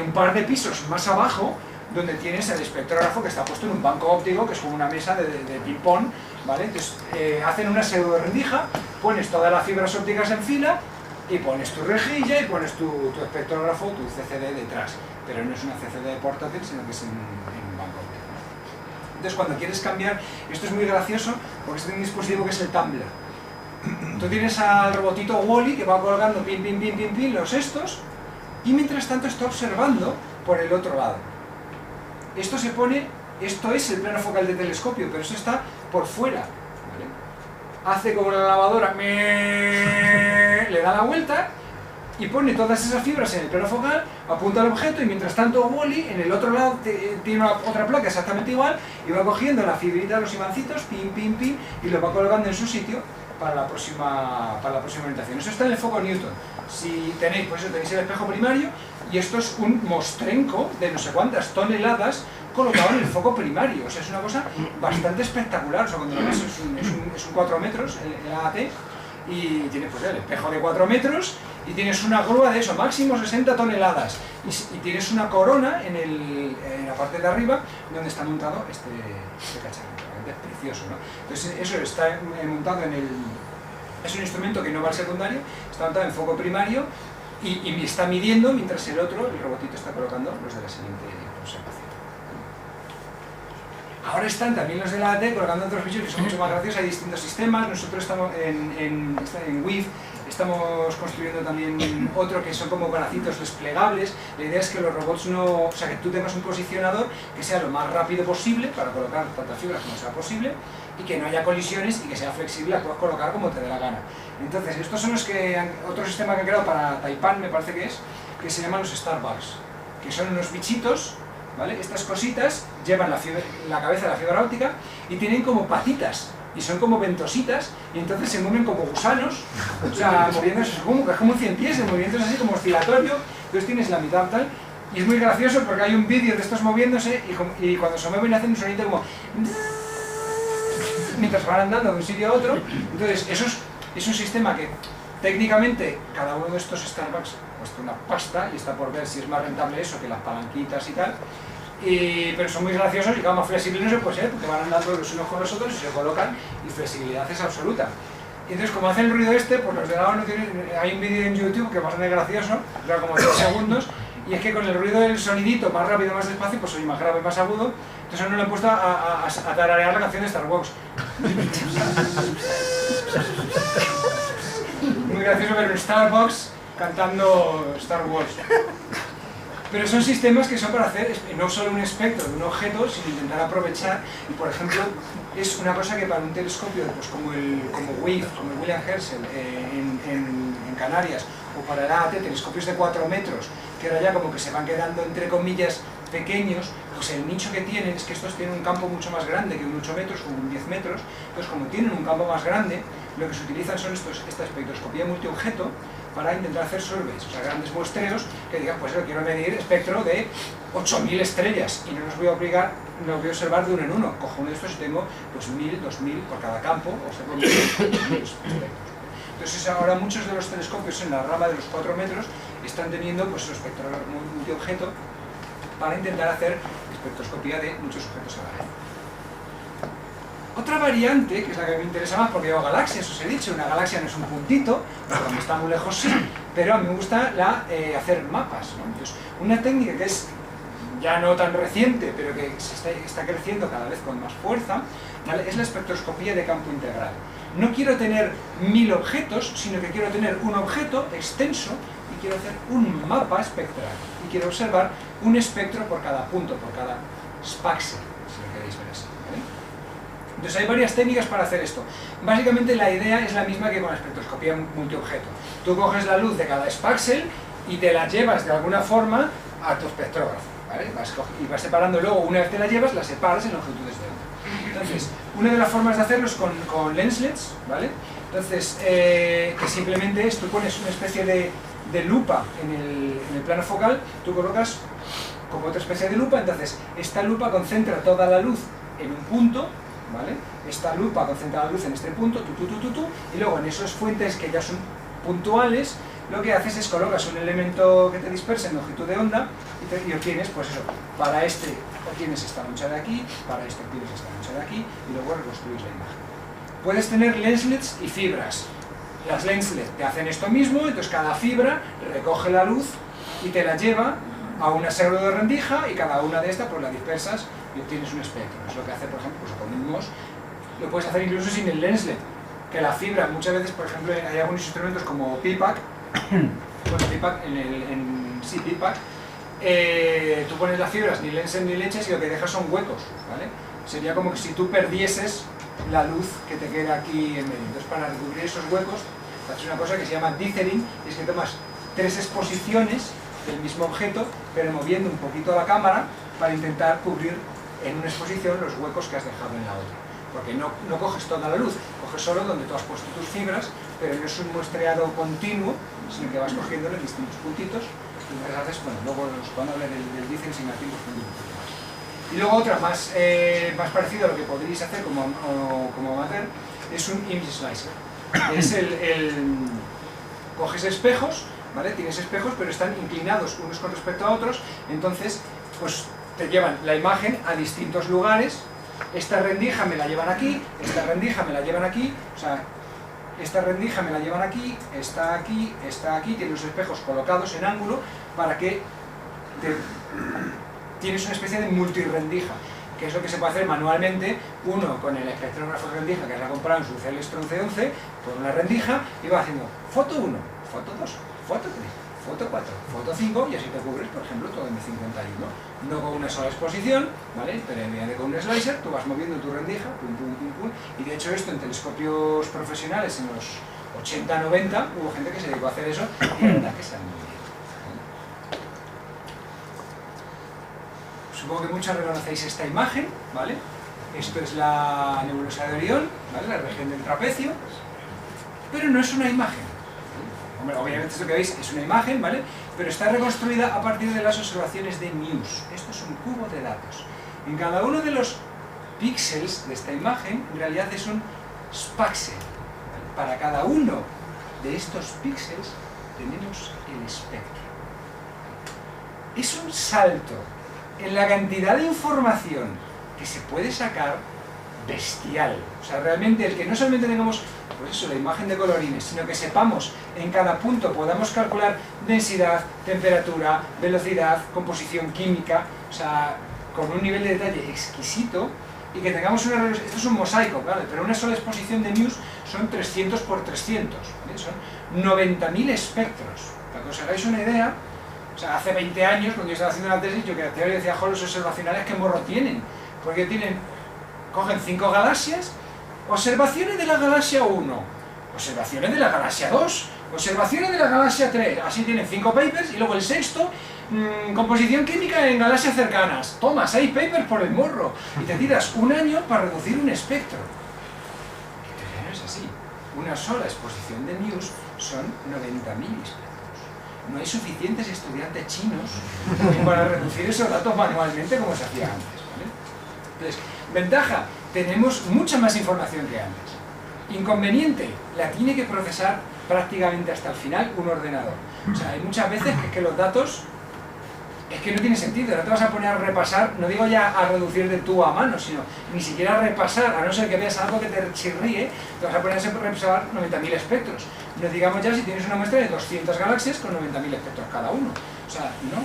un par de pisos más abajo donde tienes el espectrógrafo que está puesto en un banco óptico que es como una mesa de ping-pong, ¿vale? Entonces hacen una pseudo rendija, pones todas las fibras ópticas en fila y pones tu rejilla y pones tu espectrógrafo, tu CCD detrás, pero no es una CCD portátil sino que es en banco óptico. Entonces cuando quieres cambiar, esto es muy gracioso porque es un dispositivo que es el tumbler. Tú tienes al robotito Wall-E que va colgando pin, pin, pin, pin, pin, los estos, y mientras tanto está observando por el otro lado. Esto se pone, esto es el plano focal del telescopio, pero eso está por fuera, ¿vale? Hace como la lavadora, le da la vuelta y pone todas esas fibras en el plano focal, apunta al objeto y mientras tanto Wall-E en el otro lado tiene otra placa exactamente igual y va cogiendo la fibrita, los imancitos, pin, pin, pin, y los va colocando en su sitio para la próxima orientación. Eso está en el foco Newton. Si tenéis, pues eso, tenéis el espejo primario y esto es un mostrenco de no sé cuántas toneladas colocado en el foco primario. O sea, es una cosa bastante espectacular. O sea, cuando lo ves es un 4 metros, el AAT, y tienes pues el espejo de 4 metros y tienes una grúa de eso, máximo 60 toneladas y tienes una corona en la parte de arriba donde está montado este cacharro. Es precioso, ¿no? Entonces eso está montado en el... Es un instrumento que no va al secundario, está montado en foco primario y está midiendo mientras el robotito está colocando los de la siguiente observación. Ahora están también los de la AT colocando otros bichos que son mucho más graciosos, hay distintos sistemas, nosotros estamos en WIF, estamos construyendo también otro que son como bracitos desplegables. La idea es que los robots o sea, que tú tengas un posicionador que sea lo más rápido posible para colocar tantas fibras como sea posible y que no haya colisiones y que sea flexible, la puedes colocar como te dé la gana. Entonces, estos son los que, otro sistema que han creado para Taipan, me parece que se llaman los Starbucks, que son unos bichitos, ¿vale? Estas cositas llevan la cabeza de la fibra óptica y tienen como patitas y son como ventositas y entonces se mueven como gusanos, o sea, moviéndose, es como un 100 pies, moviéndose así como oscilatorio, entonces tienes la mitad tal, y es muy gracioso porque hay un vídeo de estos moviéndose y cuando se mueven hacen un sonido como mientras van andando de un sitio a otro. Entonces eso es un sistema que técnicamente cada uno de estos Starbucks cuesta una pasta y está por ver si es más rentable eso que las palanquitas y tal. Pero son muy graciosos y cada más flexibles no se puede ser porque van andando los unos con los otros y se colocan y flexibilidad es absoluta. Y entonces como hacen el ruido pues los de lado no tienen... Hay un vídeo en YouTube que es bastante gracioso, dura como 3 segundos, y es que con el ruido del sonidito más rápido, más despacio, pues soy más grave, más agudo, entonces no le he puesto a tararear la canción de Star Wars. Muy gracioso ver un Starbucks cantando Star Wars. Pero son sistemas que son para hacer no solo un espectro de un objeto, sino intentar aprovechar, y por ejemplo, es una cosa que para un telescopio pues como WIF, como el William Herschel en Canarias, o para el AAT, telescopios de 4 metros, que ahora ya como que se van quedando entre comillas pequeños, pues el nicho que tienen es que estos tienen un campo mucho más grande que un 8 metros, como un 10 metros, entonces como tienen un campo más grande, lo que se utilizan son esta espectroscopía multiobjeto para intentar hacer surveys, o sea, grandes muestreos que digan, pues yo quiero medir espectro de 8000 estrellas y no los voy a obligar, no los voy a observar de uno en uno, cojo uno de estos y tengo pues 1000, 2000 por cada campo, observo 1000 espectros. Entonces ahora muchos de los telescopios en la rama de los 4 metros están teniendo pues espectro multiobjeto para intentar hacer espectroscopía de muchos objetos a la vez. Otra variante, que es la que me interesa más porque veo galaxias, os he dicho, una galaxia no es un puntito, cuando está muy lejos sí, pero a mí me gusta hacer mapas, ¿no? Entonces, una técnica que es ya no tan reciente, pero que está creciendo cada vez con más fuerza, ¿vale? Es la espectroscopía de campo integral. No quiero tener 1000 objetos, sino que quiero tener un objeto extenso y quiero hacer un mapa espectral. Y quiero observar un espectro por cada punto, por cada spaxel, si lo queréis ver así, ¿vale? Entonces hay varias técnicas para hacer esto. Básicamente la idea es la misma que con la espectroscopía multiobjeto. Tú coges la luz de cada spaxel y te la llevas de alguna forma a tu espectrógrafo, ¿vale? Y vas separando, luego una vez te la llevas, la separas en longitudes de onda. Entonces, una de las formas de hacerlo es con lenslets, ¿vale? Entonces, que simplemente es, tú pones una especie de lupa en el plano focal, tú colocas como otra especie de lupa, entonces esta lupa concentra toda la luz en un punto, ¿vale? Esta lupa concentra la luz en este punto, y luego en esas fuentes que ya son puntuales, lo que haces es colocas un elemento que te dispersa en longitud de onda y obtienes, pues eso, para este obtienes esta loncha de aquí, para este obtienes esta loncha de aquí, y luego reconstruyes la imagen. Puedes tener lenslets y fibras. Las lenslets te hacen esto mismo, entonces cada fibra recoge la luz y te la lleva a una pseudo de rendija, y cada una de estas pues la dispersas y obtienes un espectro. Es lo que hace, por ejemplo, pues con un MOS. Lo puedes hacer incluso sin el lenslet, que la fibra muchas veces, por ejemplo, hay algunos instrumentos como PIPAC, bueno, PIPAC, PIPAC, tú pones las fibras, ni lenslet ni leches, y lo que dejas son huecos, ¿vale? Sería como que si tú perdieses la luz que te queda aquí en medio. Entonces, para recubrir esos huecos, haces una cosa que se llama dithering, y es que tomas 3 exposiciones del mismo objeto, pero moviendo un poquito la cámara para intentar cubrir en una exposición los huecos que has dejado en la otra. Porque no coges toda la luz, coges solo donde tú has puesto tus fibras, pero no es un muestreado continuo, sino que vas cogiendo en distintos puntitos, y entonces haces, bueno, luego cuando hable del dithering sin un poquito más. Y luego otra más parecida a lo que podríais hacer como amateur, es un image slicer. Es coges espejos, ¿vale? Tienes espejos, pero están inclinados unos con respecto a otros, entonces pues te llevan la imagen a distintos lugares. Esta rendija me la llevan aquí, esta rendija me la llevan aquí, o sea, esta rendija me la llevan aquí, está aquí, tiene los espejos colocados en ángulo para que tienes una especie de multirendija, que es lo que se puede hacer manualmente, uno con el espectrógrafo de rendija que se ha comprado en su Celestron C11, por una rendija, y va haciendo foto 1, foto 2, foto 3, foto 4, foto 5, y así te cubres, por ejemplo, todo en 51. No con una sola exposición, ¿vale? Pero en vez de con un slicer, tú vas moviendo tu rendija, pum, pum, pum, pum, y de hecho esto en telescopios profesionales en los 80-90 hubo gente que se dedicó a hacer eso, y la verdad que sale muy bien. Supongo que muchos reconocéis esta imagen, ¿vale? Esto es la nebulosa de Orión, ¿vale? La región del trapecio, pero no es una imagen. Hombre, obviamente esto que veis es una imagen, ¿vale? Pero está reconstruida a partir de las observaciones de Muse. Esto es un cubo de datos. En cada uno de los píxeles de esta imagen, en realidad es un spaxel. ¿Vale? Para cada uno de estos píxeles tenemos el espectro. Es un salto en la cantidad de información que se puede sacar bestial. O sea, realmente el que no solamente tengamos, pues eso, la imagen de colorines, sino que sepamos en cada punto, podamos calcular densidad, temperatura, velocidad, composición química, o sea, con un nivel de detalle exquisito, y que tengamos una... Esto es un mosaico, ¿vale? Pero una sola exposición de Muse son 300 por 300, ¿vale? Son 90.000 espectros. Para que os hagáis una idea, o sea, hace 20 años, cuando yo estaba haciendo la tesis, yo que decía, joder, los observacionales, ¿qué morro tienen? Porque cogen 5 galaxias, observaciones de la galaxia 1, observaciones de la galaxia 2, observaciones de la galaxia 3, así tienen 5 papers, y luego el sexto, composición química en galaxias cercanas. Toma, 6 papers por el morro, y te tiras un año para reducir un espectro. No es así. Una sola exposición de Muse son 90.000 espectros. No hay suficientes estudiantes chinos para reducir esos datos manualmente como se hacía antes, ¿vale? Entonces, ventaja, tenemos mucha más información que antes. Inconveniente, la tiene que procesar prácticamente hasta el final un ordenador. O sea, hay muchas veces que los datos es que no tiene sentido, no te vas a poner a repasar, no digo ya a reducir de tú a mano, sino ni siquiera a repasar, a no ser que veas algo que te chirríe, te vas a poner a repasar 90.000 espectros. No digamos ya si tienes una muestra de 200 galaxias con 90.000 espectros cada uno. O sea, no.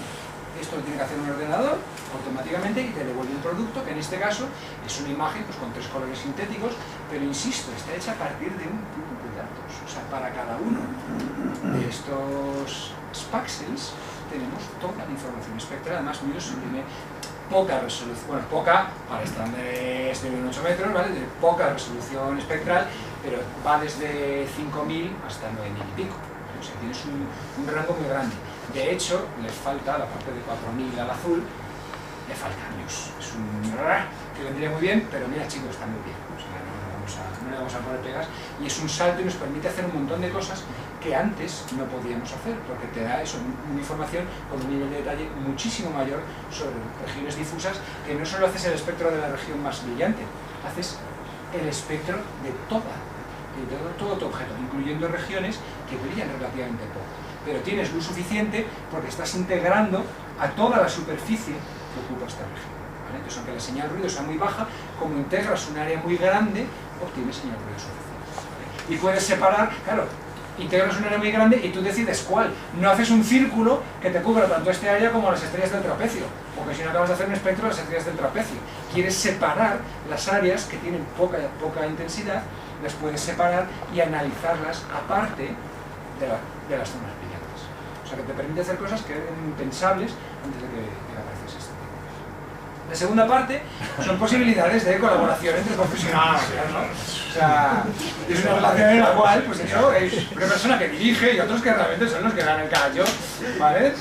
Esto lo tiene que hacer un ordenador automáticamente y te devuelve un producto, que en este caso es una imagen pues, con 3 colores sintéticos, pero insisto, está hecha a partir de un cubo de datos. O sea, para cada uno de estos spaxels tenemos toda la información espectral. Además, Muse tiene poca resolución, bueno, poca para estándares de 8 metros, ¿vale? De poca resolución espectral, pero va desde 5.000 hasta 9.000 y pico. O sea, tienes un rango muy grande. De hecho, les falta, la parte de 4.000 al azul, le falta Muse. Es un que vendría muy bien, pero mira, chicos, está muy bien. O sea, no le vamos a poner pegas. Y es un salto y nos permite hacer un montón de cosas que antes no podíamos hacer, porque te da eso, una información con un nivel de detalle muchísimo mayor sobre regiones difusas, que no solo haces el espectro de la región más brillante, haces el espectro de todo tu objeto, incluyendo regiones que brillan relativamente poco. Pero tienes luz suficiente porque estás integrando a toda la superficie que ocupa esta región. ¿Vale? Entonces, aunque la señal ruido sea muy baja, como integras un área muy grande, obtienes señal ruido suficiente. ¿Vale? Y puedes separar, claro, integras un área muy grande y tú decides cuál. No haces un círculo que te cubra tanto este área como las estrellas del trapecio, porque si no acabas de hacer un espectro de las estrellas del trapecio. Quieres separar las áreas que tienen poca intensidad, las puedes separar y analizarlas aparte de las zonas brillantes. O sea que te permite hacer cosas que eran impensables antes de que apareciese este tipo. La segunda parte son posibilidades de colaboración entre profesionales, ¿no? O sea, es una relación en la cual, pues eso, es una persona que dirige y otros que realmente son los que dan el callo, ¿vale?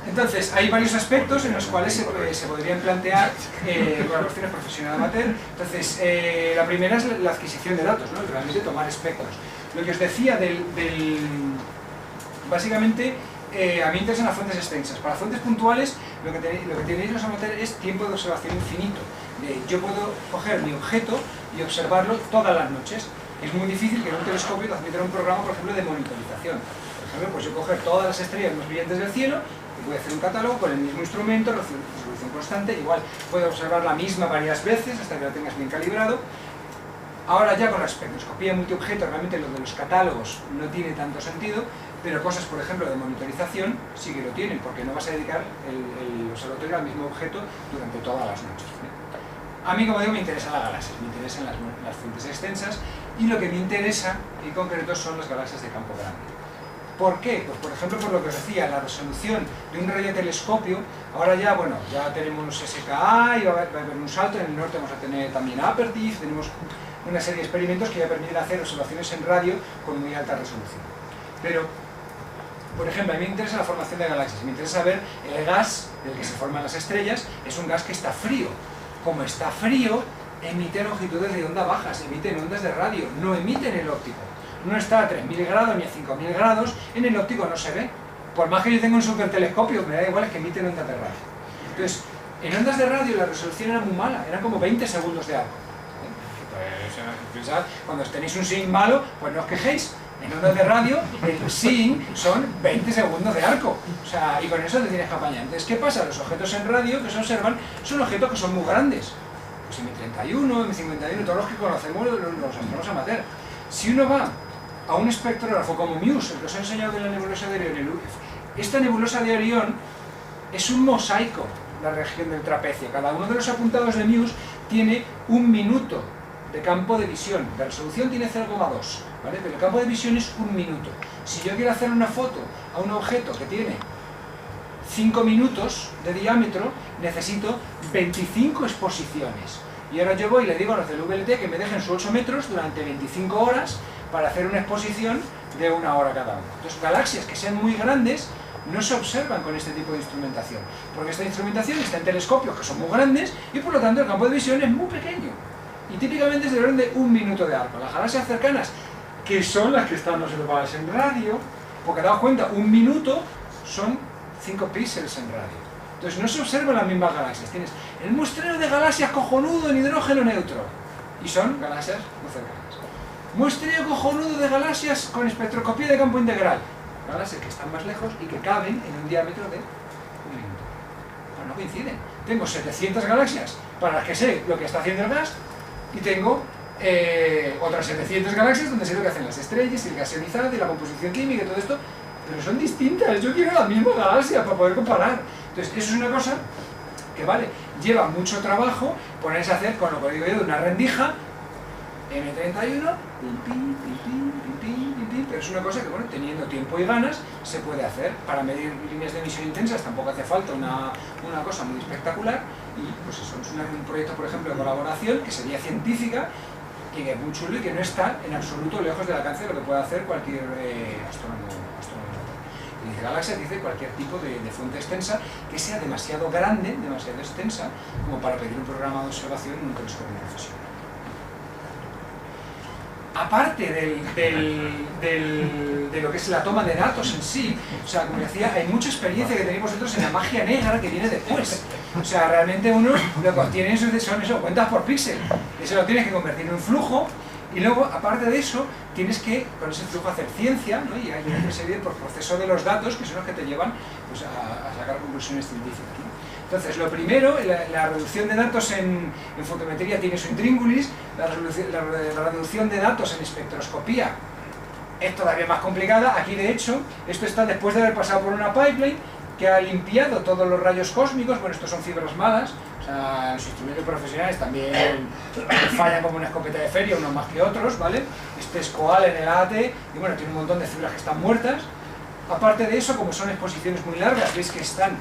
Entonces, hay varios aspectos en los cuales se podrían plantear colaboraciones profesional-amateur. Entonces, la primera es la adquisición de datos, ¿no? Realmente tomar espectros. Lo que os decía básicamente, a mí me interesan las fuentes extensas. Para fuentes puntuales, lo que tenéis los amateurs es tiempo de observación infinito. Yo puedo coger mi objeto y observarlo todas las noches. Es muy difícil que en un telescopio te admita un programa, por ejemplo, de monitorización. Por ejemplo, pues yo coger todas las estrellas más brillantes del cielo y voy a hacer un catálogo con el mismo instrumento, resolución constante, igual puedo observar la misma varias veces hasta que lo tengas bien calibrado. Ahora ya con la espectroscopía multiobjeto, realmente lo de los catálogos no tiene tanto sentido, pero cosas, por ejemplo, de monitorización sí que lo tienen, porque no vas a dedicar el observatorio al mismo objeto durante todas las noches. A mí, como digo, me interesan las galaxias, me interesan las fuentes extensas, y lo que me interesa en concreto son las galaxias de campo grande. ¿Por qué? Pues por ejemplo, por lo que os decía, la resolución de un radiotelescopio, ahora ya, bueno, ya tenemos SKA y va a haber un salto, en el norte vamos a tener también Apertif, tenemos una serie de experimentos que ya permiten hacer observaciones en radio con muy alta resolución. Pero, por ejemplo, a mí me interesa la formación de galaxias, me interesa ver el gas del que se forman las estrellas, es un gas que está frío. Como está frío, emite longitudes de onda bajas, emiten ondas de radio, no emiten el óptico. No está a 3.000 grados ni a 5.000 grados, en el óptico no se ve. Por más que yo tenga un supertelescopio, me da igual, es que emiten ondas de radio. Entonces, en ondas de radio la resolución era muy mala, eran como 20 segundos de arco. Pensad, cuando tenéis un SIG malo, pues no os quejéis. En ondas de radio, el SIG son 20 segundos de arco. O sea, y con eso te tienes que apañar. Entonces, ¿qué pasa? Los objetos en radio que se observan son objetos que son muy grandes. Pues M31, M51, todos los que conocemos los hacemos amateur. Si uno va a un espectrógrafo como Muse, el que os he enseñado de la nebulosa de Orión, esta nebulosa de Orión es un mosaico, la región del trapecio. Cada uno de los apuntados de Muse tiene 1 minuto de campo de visión. De resolución tiene 0,2, ¿vale? Pero el campo de visión es 1 minuto. Si yo quiero hacer una foto a un objeto que tiene 5 minutos de diámetro, necesito 25 exposiciones. Y ahora yo voy y le digo a los del VLT que me dejen sus 8 metros durante 25 horas para hacer una exposición de 1 hora cada uno. Entonces, galaxias que sean muy grandes no se observan con este tipo de instrumentación, porque esta instrumentación está en telescopios que son muy grandes y por lo tanto el campo de visión es muy pequeño. Y típicamente es del orden de 1 minuto de arco. Las galaxias cercanas, que son las que están observadas en radio, porque daos cuenta, 1 minuto son 5 píxeles en radio. Entonces no se observan las mismas galaxias. Tienes el muestreo de galaxias cojonudo en hidrógeno neutro, y son galaxias muy cercanas. Muestreo cojonudo de galaxias con espectroscopía de campo integral. Galaxias que están más lejos y que caben en un diámetro de 1 minuto. Pues no coinciden. Tengo 700 galaxias para las que sé lo que está haciendo el gas, y tengo otras 700 galaxias donde sé lo que hacen las estrellas, el gas ionizado y la composición química y todo esto, pero son distintas. Yo quiero la misma galaxia para poder comparar. Entonces, eso es una cosa que, vale, lleva mucho trabajo ponerse a hacer, con lo que digo yo, de una rendija M31 pero es una cosa que, bueno, teniendo tiempo y ganas, se puede hacer. Para medir líneas de emisión intensas tampoco hace falta una cosa muy espectacular, y pues eso es un proyecto, por ejemplo, de colaboración que sería científica y que es muy chulo y que no está en absoluto lejos del alcance de lo que puede hacer cualquier astrónomo. Y dice galaxia, dice cualquier tipo de fuente extensa que sea demasiado grande, demasiado extensa, como para pedir un programa de observación en un telescopio profesional. Aparte de lo que es la toma de datos en sí, o sea, como decía, hay mucha experiencia que tenéis vosotros en la magia negra que viene después. O sea, realmente uno lo que obtiene son eso, cuentas por píxel. Eso lo tienes que convertir en un flujo, y luego, aparte de eso, tienes que, con ese flujo, hacer ciencia, ¿no? Y hay una serie por proceso de los datos que son los que te llevan, pues, a sacar conclusiones científicas, ¿no? Entonces, lo primero, la reducción de datos en fotometría tiene su intríngulis, la reducción de datos en espectroscopía es todavía más complicada. Aquí, de hecho, esto está después de haber pasado por una pipeline que ha limpiado todos los rayos cósmicos. Bueno, estos son fibras malas, o sea, los instrumentos profesionales también fallan como una escopeta de feria, unos más que otros, ¿vale? Este es coal en el AAT, y bueno, tiene un montón de fibras que están muertas. Aparte de eso, como son exposiciones muy largas, veis que están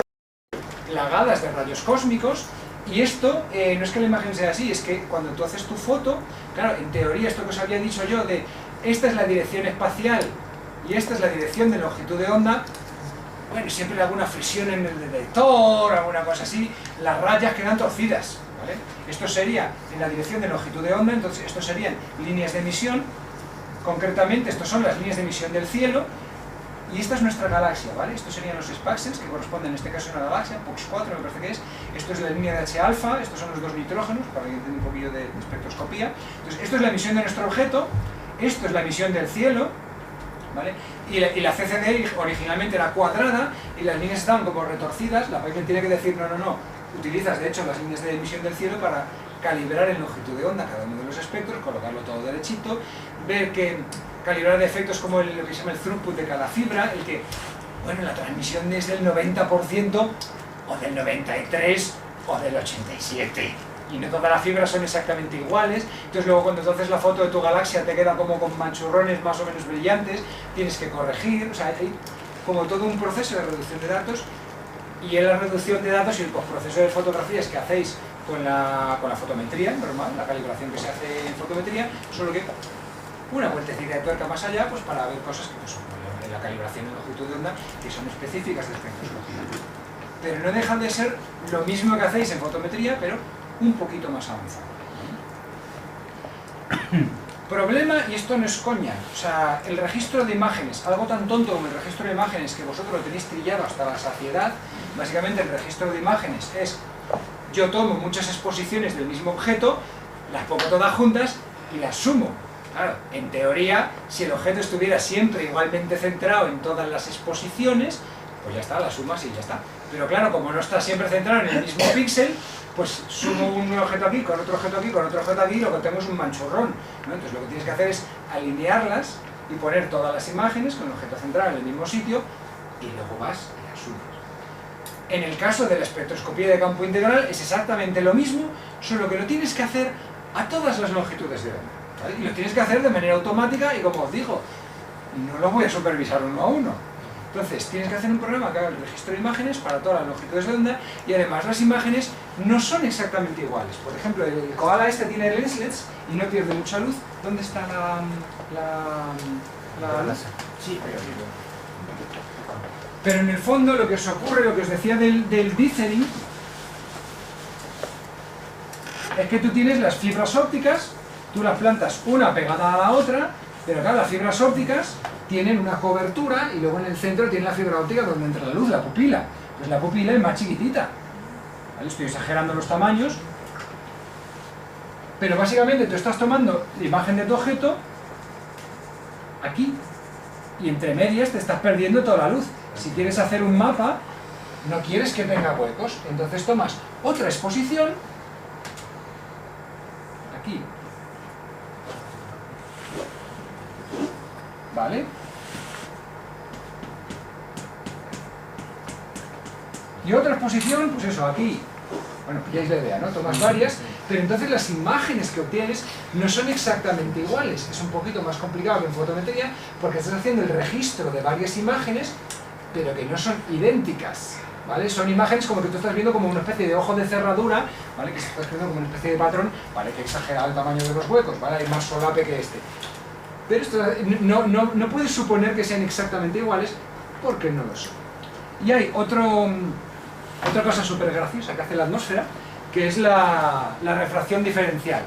plagadas de rayos cósmicos, y esto no es que la imagen sea así, es que cuando tú haces tu foto, claro, en teoría esto que os había dicho yo de esta es la dirección espacial y esta es la dirección de longitud de onda, bueno, siempre hay alguna fricción en el detector, alguna cosa así, las rayas quedan torcidas, ¿vale? Esto sería en la dirección de longitud de onda, entonces estos serían líneas de emisión, concretamente estas son las líneas de emisión del cielo. Y esta es nuestra galaxia, ¿vale? Estos serían los Spaxels, que corresponden en este caso a una galaxia, POX 4 me parece que es. Esto es la línea de H-alfa, estos son los dos nitrógenos, para que entiendan un poquillo de espectroscopía. Entonces, esto es la emisión de nuestro objeto, esto es la emisión del cielo, ¿vale? Y la CCD originalmente era cuadrada, y las líneas estaban como retorcidas. La pipeline tiene que decir, no, utilizas de hecho las líneas de emisión del cielo para calibrar en longitud de onda cada uno de los espectros, colocarlo todo derechito, ver que calibrar de efectos como lo que se llama el throughput de cada fibra, el que, bueno, la transmisión es del 90% o del 93% o del 87%, y no todas las fibras son exactamente iguales. Entonces luego cuando tú haces la foto de tu galaxia te queda como con manchurrones más o menos brillantes, tienes que corregir, o sea, hay como todo un proceso de reducción de datos, y en la reducción de datos y el postproceso de fotografías que hacéis con la fotometría normal, la calibración que se hace en fotometría, solo que una vueltecita de tuerca más allá, pues para ver cosas que pues, son la calibración en longitud de onda, que son específicas de espectroscopía. Pero no dejan de ser lo mismo que hacéis en fotometría, pero un poquito más avanzado. Problema, y esto no es coña, o sea, el registro de imágenes, algo tan tonto como el registro de imágenes que vosotros lo tenéis trillado hasta la saciedad. Básicamente el registro de imágenes es, yo tomo muchas exposiciones del mismo objeto, las pongo todas juntas y las sumo. Claro, en teoría, si el objeto estuviera siempre igualmente centrado en todas las exposiciones, pues ya está, las sumas y ya está. Pero claro, como no está siempre centrado en el mismo píxel, pues sumo un objeto aquí, con otro objeto aquí, con otro objeto aquí, y lo que tengo es un manchurrón, ¿no? Entonces lo que tienes que hacer es alinearlas y poner todas las imágenes con el objeto central en el mismo sitio, y luego vas y las sumas. En el caso de la espectroscopía de campo integral es exactamente lo mismo, solo que lo tienes que hacer a todas las longitudes de onda, ¿vale? Y lo tienes que hacer de manera automática, y como os digo, no lo voy a supervisar uno a uno. Entonces tienes que hacer un programa que haga el registro de imágenes para todas las longitudes de onda, y además las imágenes no son exactamente iguales. Por ejemplo, el koala este tiene lenslets y no pierde mucha luz. ¿Dónde está la luz? Sí, pero en el fondo lo que os ocurre, lo que os decía del dithering, es que tú tienes las fibras ópticas, tú las plantas una pegada a la otra, pero claro, las fibras ópticas tienen una cobertura y luego en el centro tiene la fibra óptica donde entra la luz, la pupila. Pues la pupila es más chiquitita, ¿vale? Estoy exagerando los tamaños, pero básicamente tú estás tomando la imagen de tu objeto aquí, y entre medias te estás perdiendo toda la luz. Si quieres hacer un mapa, no quieres que tenga huecos, entonces tomas otra exposición aquí, ¿vale? Y otra exposición, pues eso, aquí, Bueno, pilláis la idea, ¿no? Tomas varias, pero entonces las imágenes que obtienes no son exactamente iguales. Es un poquito más complicado que en fotometría porque estás haciendo el registro de varias imágenes, pero que no son idénticas, ¿vale? Son imágenes como que tú estás viendo como una especie de ojo de cerradura, ¿vale? Que se está viendo como una especie de patrón, ¿vale? Que exagera el tamaño de los huecos, ¿vale? Hay más solape que este. Pero esto no puedes suponer que sean exactamente iguales porque no lo son. Y hay otra cosa súper graciosa que hace la atmósfera, que es la refracción diferencial.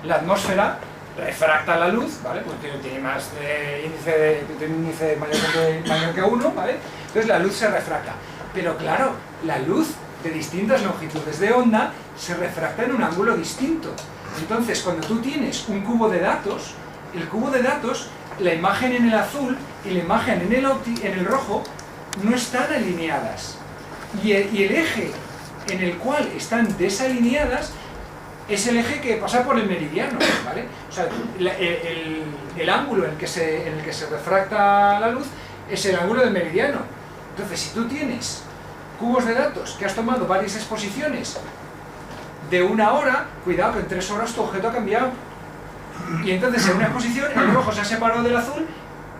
La atmósfera refracta la luz, ¿vale? Pues tiene más tiene un índice mayor que 1, ¿vale? Entonces la luz se refracta. Pero claro, la luz de distintas longitudes de onda se refracta en un ángulo distinto. Entonces, cuando tú tienes un cubo de datos, el cubo de datos, la imagen en el azul y la imagen en el rojo no están alineadas. Y el eje en el cual están desalineadas es el eje que pasa por el meridiano, ¿vale? O sea, el ángulo en el que se refracta la luz es el ángulo del meridiano. Entonces, si tú tienes cubos de datos que has tomado varias exposiciones de 1 hora, cuidado que en 3 horas tu objeto ha cambiado. Y entonces en una exposición el rojo se ha separado del azul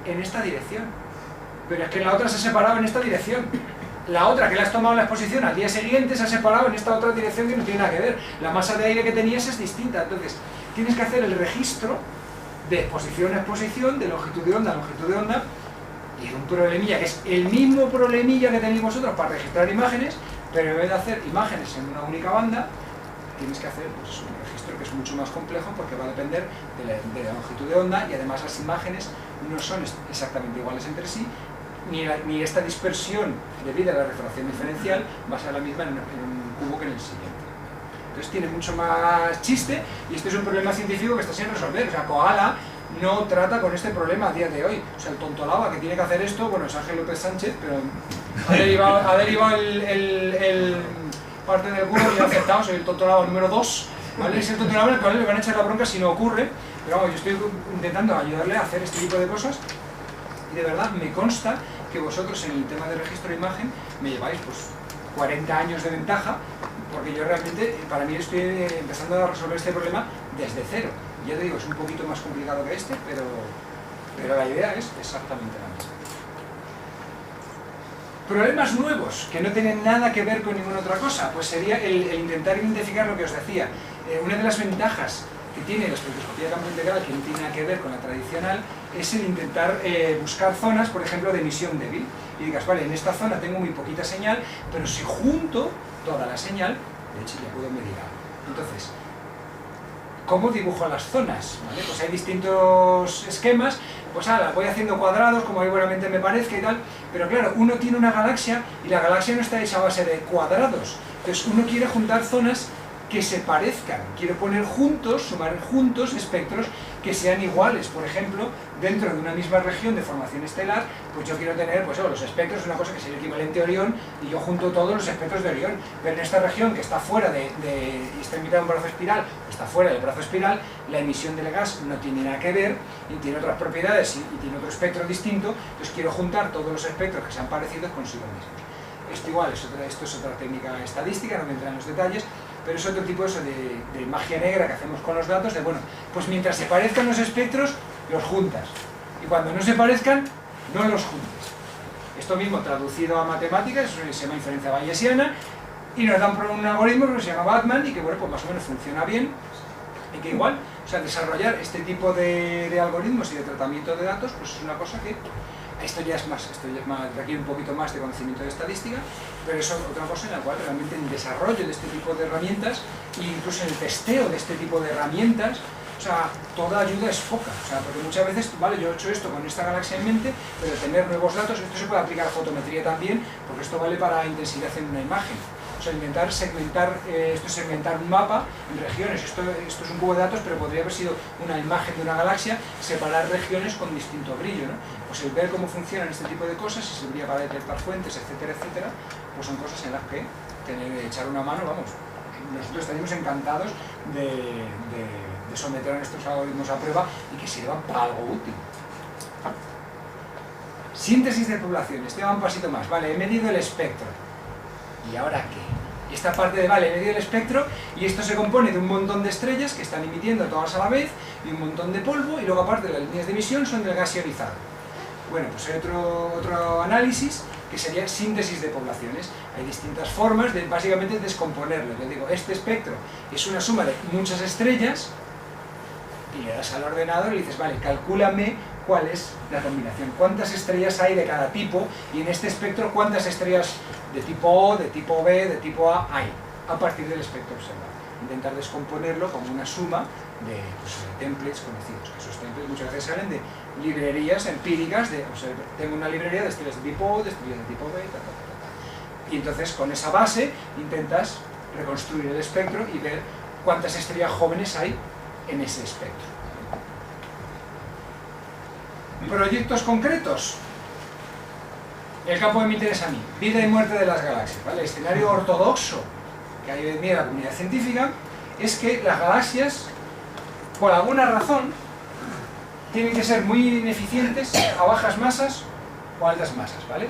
en esta dirección. Pero es que en la otra se ha separado en esta dirección. La otra que le has tomado en la exposición al día siguiente se ha separado en esta otra dirección que no tiene nada que ver. La masa de aire que tenías es distinta. Entonces tienes que hacer el registro de exposición a exposición, de longitud de onda a longitud de onda, y un problemilla que es el mismo problemilla que tenéis vosotros para registrar imágenes, pero en vez de hacer imágenes en una única banda, tienes que hacer pues, un registro que es mucho más complejo porque va a depender de la longitud de onda y además las imágenes no son exactamente iguales entre sí, ni esta dispersión debido a la refracción diferencial va a ser la misma en un cubo que en el siguiente. Entonces tiene mucho más chiste y este es un problema científico que está sin resolver. O sea, Koala no trata con este problema a día de hoy. O sea, el tontolaba que tiene que hacer esto, bueno, es Ángel López Sánchez, pero ha derivado el parte del cubo y ha aceptado, soy el tontolaba número 2, ¿vale? Es el tontolaba al cual le van a echar la bronca si no ocurre, pero vamos, yo estoy intentando ayudarle a hacer este tipo de cosas y de verdad me consta que vosotros en el tema de registro de imagen me lleváis pues 40 años de ventaja, porque yo realmente, para mí estoy empezando a resolver este problema desde cero. Ya te digo, es un poquito más complicado que este, pero la idea es exactamente la misma. Problemas nuevos, que no tienen nada que ver con ninguna otra cosa, pues sería el intentar identificar lo que os decía. Una de las ventajas que tiene la espectroscopía de campo integral, que no tiene nada que ver con la tradicional, es el intentar buscar zonas, por ejemplo, de emisión débil. Y digas, vale, en esta zona tengo muy poquita señal, pero si junto toda la señal, de hecho ya puedo medir algo. Entonces, ¿cómo dibujo las zonas? ¿Vale? Pues hay distintos esquemas, pues voy haciendo cuadrados como buenamente me parezca y tal, pero claro, uno tiene una galaxia y la galaxia no está hecha a base de cuadrados, entonces uno quiere juntar zonas que se parezcan, quiere poner juntos, sumar juntos espectros que sean iguales. Por ejemplo, dentro de una misma región de formación estelar, pues yo quiero tener, pues los espectros, una cosa que sería equivalente a Orión, y yo junto todos los espectros de Orión, pero en esta región que está fuera y está invitado a un brazo espiral, está fuera del brazo espiral, la emisión del gas no tiene nada que ver, y tiene otras propiedades y tiene otro espectro distinto, entonces quiero juntar todos los espectros que sean parecidos consigo mismos. Esto igual, esto es otra técnica estadística, no me entra en los detalles, pero es otro tipo de magia negra que hacemos con los datos, de bueno, pues mientras se parezcan los espectros, los juntas, y cuando no se parezcan, no los juntes. Esto mismo traducido a matemáticas, eso se llama inferencia bayesiana, y nos dan un algoritmo que se llama Batman, y que bueno, pues más o menos funciona bien, y que igual, o sea, desarrollar este tipo de algoritmos y de tratamiento de datos, pues es una cosa que esto ya es más, requiere un poquito más de conocimiento de estadística, pero es otra cosa en la cual realmente en el desarrollo de este tipo de herramientas e incluso en el testeo de este tipo de herramientas, o sea, toda ayuda es poca, o sea, porque muchas veces, vale, yo he hecho esto con esta galaxia en mente, pero tener nuevos datos, esto se puede aplicar a fotometría también, porque esto vale para intensidad en una imagen. O sea, intentar segmentar, esto es segmentar un mapa en regiones, esto es un cubo de datos, pero podría haber sido una imagen de una galaxia, separar regiones con distinto brillo, ¿no? Pues el ver cómo funcionan este tipo de cosas, si serviría para detectar fuentes, etcétera, etcétera, pues son cosas en las que echar una mano, vamos, nosotros estaríamos encantados de someter a nuestros algoritmos a prueba y que sirvan para algo útil. Síntesis de población, este va un pasito más, vale, he medido el espectro. ¿Y ahora qué? esta parte de, vale, medio del espectro, y esto se compone de un montón de estrellas que están emitiendo todas a la vez, y un montón de polvo, y luego aparte las líneas de emisión son del gas ionizado. Bueno, pues hay otro análisis que sería síntesis de poblaciones. Hay distintas formas de básicamente descomponerlo. Yo digo, este espectro es una suma de muchas estrellas, y le das al ordenador y le dices, vale, calcúlame cuál es la combinación, cuántas estrellas hay de cada tipo, y en este espectro cuántas estrellas de tipo O, de tipo B, de tipo A hay, a partir del espectro observado. Intentar descomponerlo como una suma de templates conocidos, que esos templates muchas veces salen de librerías empíricas, tengo una librería de estrellas de tipo O, de estrellas de tipo B, y entonces con esa base intentas reconstruir el espectro y ver cuántas estrellas jóvenes hay en ese espectro. Proyectos concretos. El campo que me interesa a mí, vida y muerte de las galaxias, ¿vale? El escenario ortodoxo que hay hoy en día en la comunidad científica es que las galaxias, por alguna razón, tienen que ser muy ineficientes a bajas masas o altas masas, ¿vale?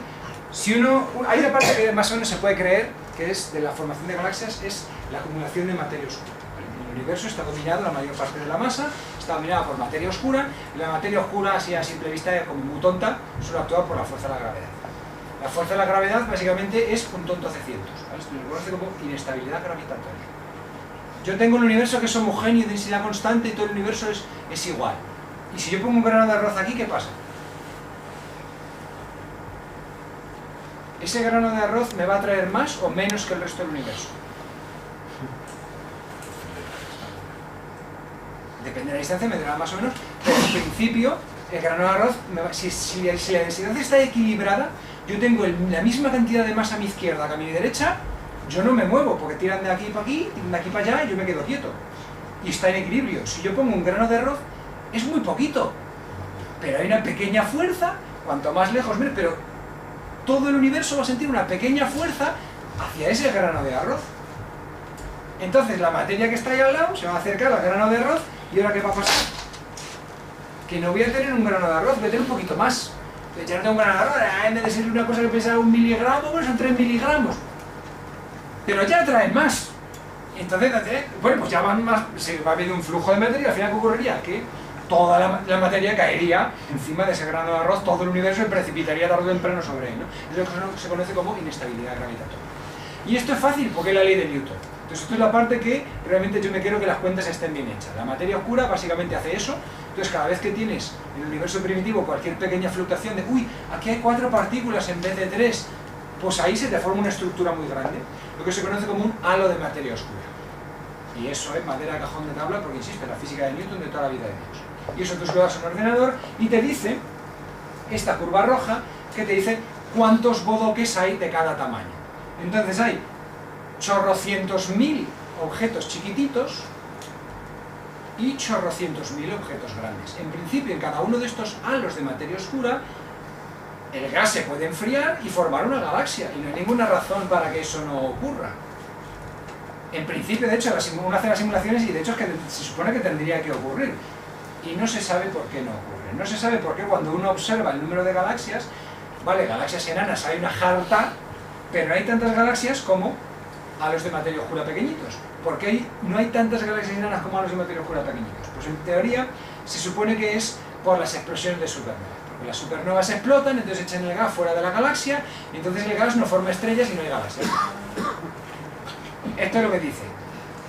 Hay una parte que más o menos se puede creer que es de la formación de galaxias, es la acumulación de materia oscura. El universo está dominado, la mayor parte de la masa está dominada por materia oscura, y la materia oscura, así a simple vista, como muy tonta, solo actúa por la fuerza de la gravedad. La fuerza de la gravedad básicamente es un tonto C100, ¿vale? Esto se conoce como inestabilidad gravitatoria. Yo tengo un universo que es homogéneo, de densidad constante, y todo el universo es igual. Y si yo pongo un grano de arroz aquí, ¿qué pasa? ¿Ese grano de arroz me va a traer más o menos que el resto del universo? Depende de la distancia, me dará más o menos, pero en principio el grano de arroz, si la densidad está equilibrada, yo tengo la misma cantidad de masa a mi izquierda que a mi derecha, yo no me muevo, porque tiran de aquí para aquí, tiran de aquí para allá, y yo me quedo quieto. Y está en equilibrio. Si yo pongo un grano de arroz, es muy poquito, pero hay una pequeña fuerza, cuanto más lejos, pero todo el universo va a sentir una pequeña fuerza hacia ese grano de arroz. Entonces la materia que está ahí al lado se va a acercar al grano de arroz, y ahora ¿qué va a pasar? Que no voy a tener un grano de arroz, voy a tener un poquito más. Ya no tengo un grano de arroz, en vez de ser una cosa que pesa 1 miligramo, bueno, son 3 miligramos. Pero ya traen más. Entonces, bueno, pues ya van más, se va a haber un flujo de materia, y al final ¿qué ocurriría? Que toda la materia caería encima de ese grano de arroz, todo el universo se precipitaría tarde o temprano sobre él, ¿no? Es lo que se conoce como inestabilidad gravitatoria. Y esto es fácil porque es la ley de Newton. Entonces esto es la parte que realmente yo me quiero que las cuentas estén bien hechas. La materia oscura básicamente hace eso. Entonces cada vez que tienes en el universo primitivo cualquier pequeña fluctuación de uy, aquí hay 4 partículas en vez de 3, pues ahí se te forma una estructura muy grande, lo que se conoce como un halo de materia oscura. Y eso es madera de cajón de tabla porque, insisto, la física de Newton de toda la vida de Dios. Y eso tú lo das a un ordenador y te dice, esta curva roja, que te dice cuántos bodoques hay de cada tamaño. Entonces hay chorrocientos mil objetos chiquititos y chorrocientos mil objetos grandes. En principio, en cada uno de estos halos de materia oscura, el gas se puede enfriar y formar una galaxia, y no hay ninguna razón para que eso no ocurra. En principio, de hecho, uno hace las simulaciones y de hecho es que se supone que tendría que ocurrir. Y no se sabe por qué no ocurre. No se sabe por qué cuando uno observa el número de galaxias, vale, galaxias enanas hay una jarta, pero no hay tantas galaxias como halos de materia oscura pequeñitos. ¿Por qué no hay tantas galaxias enanas como halos de materia oscura pequeñitos? Pues en teoría se supone que es por las explosiones de supernovas. Porque las supernovas explotan, entonces echan el gas fuera de la galaxia, y entonces el gas no forma estrellas y no hay galaxias. Esto es lo que dice.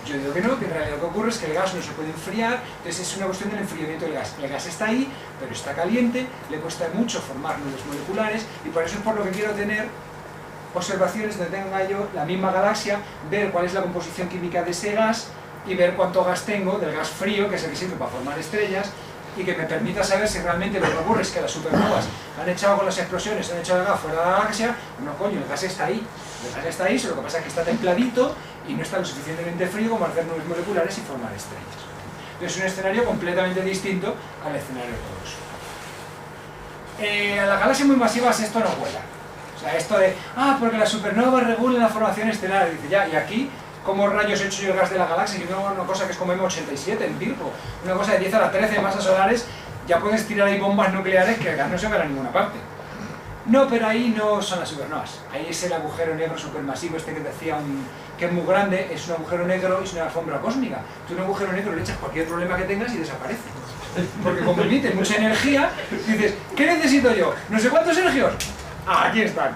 Yo digo que no, que en realidad lo que ocurre es que el gas no se puede enfriar, entonces es una cuestión del enfriamiento del gas. El gas está ahí, pero está caliente, le cuesta mucho formar nubes moleculares, y por eso es por lo que quiero tener observaciones donde tenga yo la misma galaxia, ver cuál es la composición química de ese gas, y ver cuánto gas tengo del gas frío, que es el que sirve para formar estrellas, y que me permita saber si realmente lo que ocurre es que las supernovas han echado con las explosiones, han echado el gas fuera de la galaxia. No, coño, el gas está ahí. El gas está ahí, solo que pasa es que está templadito y no está lo suficientemente frío como para hacer nubes moleculares y formar estrellas. Entonces es un escenario completamente distinto al escenario ortodoxo. A las galaxias muy masivas esto no vuela. O sea, esto de, porque las supernovas regulan la formación estelar. Dice, ya, y aquí, ¿cómo rayos he hecho yo el gas de la galaxia? Yo tengo una cosa que es como M87 en Virgo, una cosa de 10 a la 13 masas solares, ya puedes tirar ahí bombas nucleares que el gas no se va a ninguna parte. No, pero ahí no son las supernovas. Ahí es el agujero negro supermasivo, este que decía que es muy grande, es un agujero negro y es una alfombra cósmica. Tú un agujero negro le echas cualquier problema que tengas y desaparece. Porque como emite mucha energía, dices, ¿qué necesito yo? No sé cuántos sergios. Aquí están.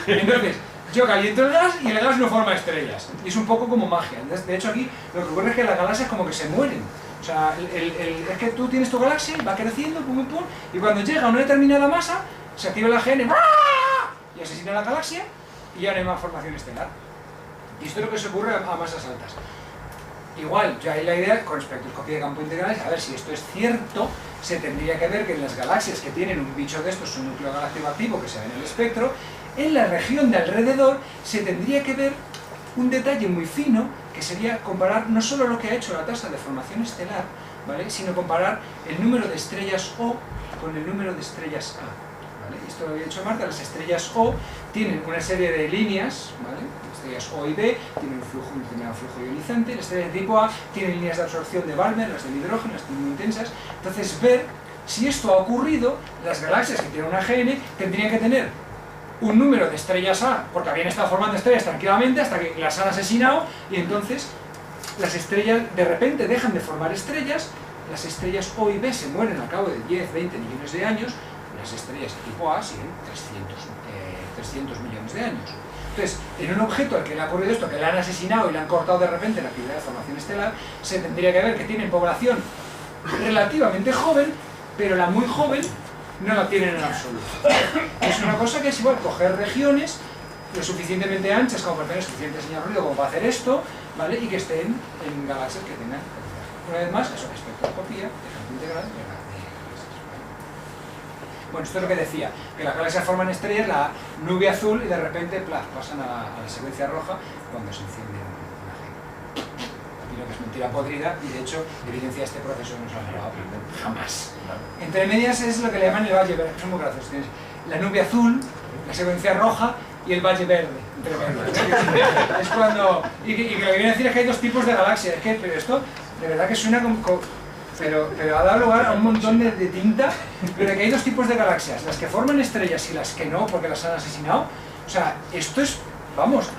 Entonces, yo caliento el gas y el gas no forma estrellas. Y es un poco como magia. De hecho, aquí lo que ocurre es que las galaxias como que se mueren. O sea, es que tú tienes tu galaxia y va creciendo, pum, pum, y cuando llega a una determinada masa, se activa el AGN y asesina la galaxia y ya no hay más formación estelar. Y esto es lo que se ocurre a masas altas. Igual, ya hay la idea con espectroscopía de campo integral, a ver si esto es cierto, se tendría que ver que en las galaxias que tienen un bicho de estos, un núcleo galáctico activo que se ve en el espectro, en la región de alrededor se tendría que ver un detalle muy fino, que sería comparar no solo lo que ha hecho la tasa de formación estelar, ¿vale?, sino comparar el número de estrellas O con el número de estrellas A. ¿Vale? Esto lo había hecho Marta. Las estrellas O tienen una serie de líneas, ¿vale?, estrellas O y B, tienen un determinado flujo ionizante. Las estrellas de tipo A tienen líneas de absorción de Balmer, las del hidrógeno, las tienen muy intensas. Entonces, ver si esto ha ocurrido, las galaxias que tienen un AGN tendrían que tener un número de estrellas A, porque habían estado formando estrellas tranquilamente hasta que las han asesinado, y entonces las estrellas de repente dejan de formar estrellas, las estrellas O y B se mueren al cabo de 10, 20 millones de años, las estrellas de tipo A siguen 300 millones de años. Entonces, en un objeto al que le ha ocurrido esto, que le han asesinado y le han cortado de repente la actividad de formación estelar, se tendría que ver que tienen población relativamente joven, pero la muy joven no la tienen en absoluto. Es una cosa que es igual coger regiones lo suficientemente anchas como para tener suficiente señal ruido como para hacer esto, ¿vale?, y que estén en galaxias que tengan. Una vez más, eso es espectroscopía de campo integral de galaxias. Bueno, esto es lo que decía, que las galaxias forman estrellas, la nube azul, y de repente pasan a la secuencia roja cuando se enciende una G. Opino que es mentira podrida, y de hecho evidencia este proceso que no se ha llegado a aprender jamás. Entre medias es lo que le llaman el valle verde, que son muy graciosos. Tienes la nube azul, la secuencia roja y el valle verde. Entre medias. Es cuando. Y que lo que viene a decir es que hay dos tipos de galaxias. Es que, pero esto de verdad que suena como. Pero ha dado lugar a un montón de tinta, pero de que hay dos tipos de galaxias, las que forman estrellas y las que no, porque las han asesinado. O sea, esto es, vamos,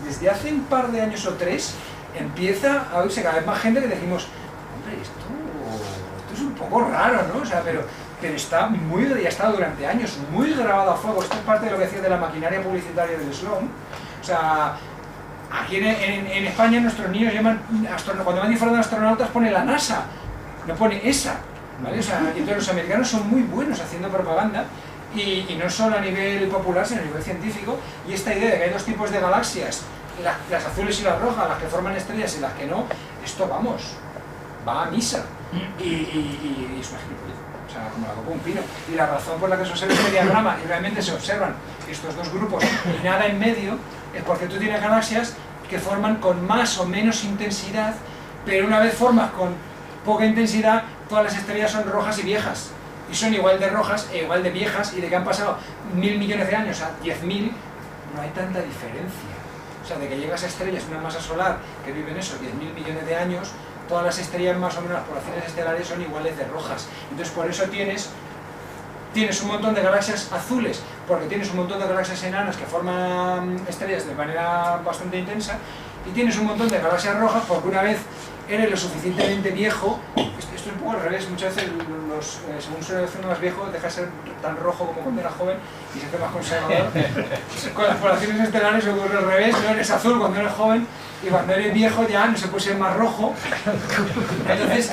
desde hace un par de años o tres, empieza a oírse cada vez más gente que decimos, hombre, esto es un poco raro, ¿no? O sea, pero está muy, y ha estado durante años muy grabado a fuego. Esto es parte de lo que decía de la maquinaria publicitaria del Sloan. O sea, aquí en España nuestros niños llaman, cuando van disfrazando de astronautas pone la NASA, no pone ESA, ¿vale? O sea, entonces los americanos son muy buenos haciendo propaganda, y no solo a nivel popular, sino a nivel científico, y esta idea de que hay dos tipos de galaxias, las azules y las rojas, las que forman estrellas y las que no, esto, vamos, va a misa, y es una gilipollez. O sea, como la copa de un pino. Y la razón por la que se observa este diagrama y realmente se observan estos dos grupos y nada en medio es porque tú tienes galaxias que forman con más o menos intensidad, pero una vez formas con poca intensidad, todas las estrellas son rojas y viejas. Y son igual de rojas e igual de viejas, y de que han pasado 1000 millones de años a 10.000, no hay tanta diferencia. O sea, de que llegas a estrellas de una masa solar que viven esos 10.000 millones de años, todas las estrellas más o menos, las poblaciones estelares son iguales de rojas. Entonces por eso tienes un montón de galaxias azules, porque tienes un montón de galaxias enanas que forman estrellas de manera bastante intensa, y tienes un montón de galaxias rojas porque una vez eres lo suficientemente viejo, esto es un poco al revés, muchas veces según se hace uno más viejo deja de ser tan rojo como cuando era joven y se hace más conservador. Con las poblaciones estelares ocurre al revés, no eres azul cuando eres joven, y cuando eres viejo ya no se puede ser más rojo, entonces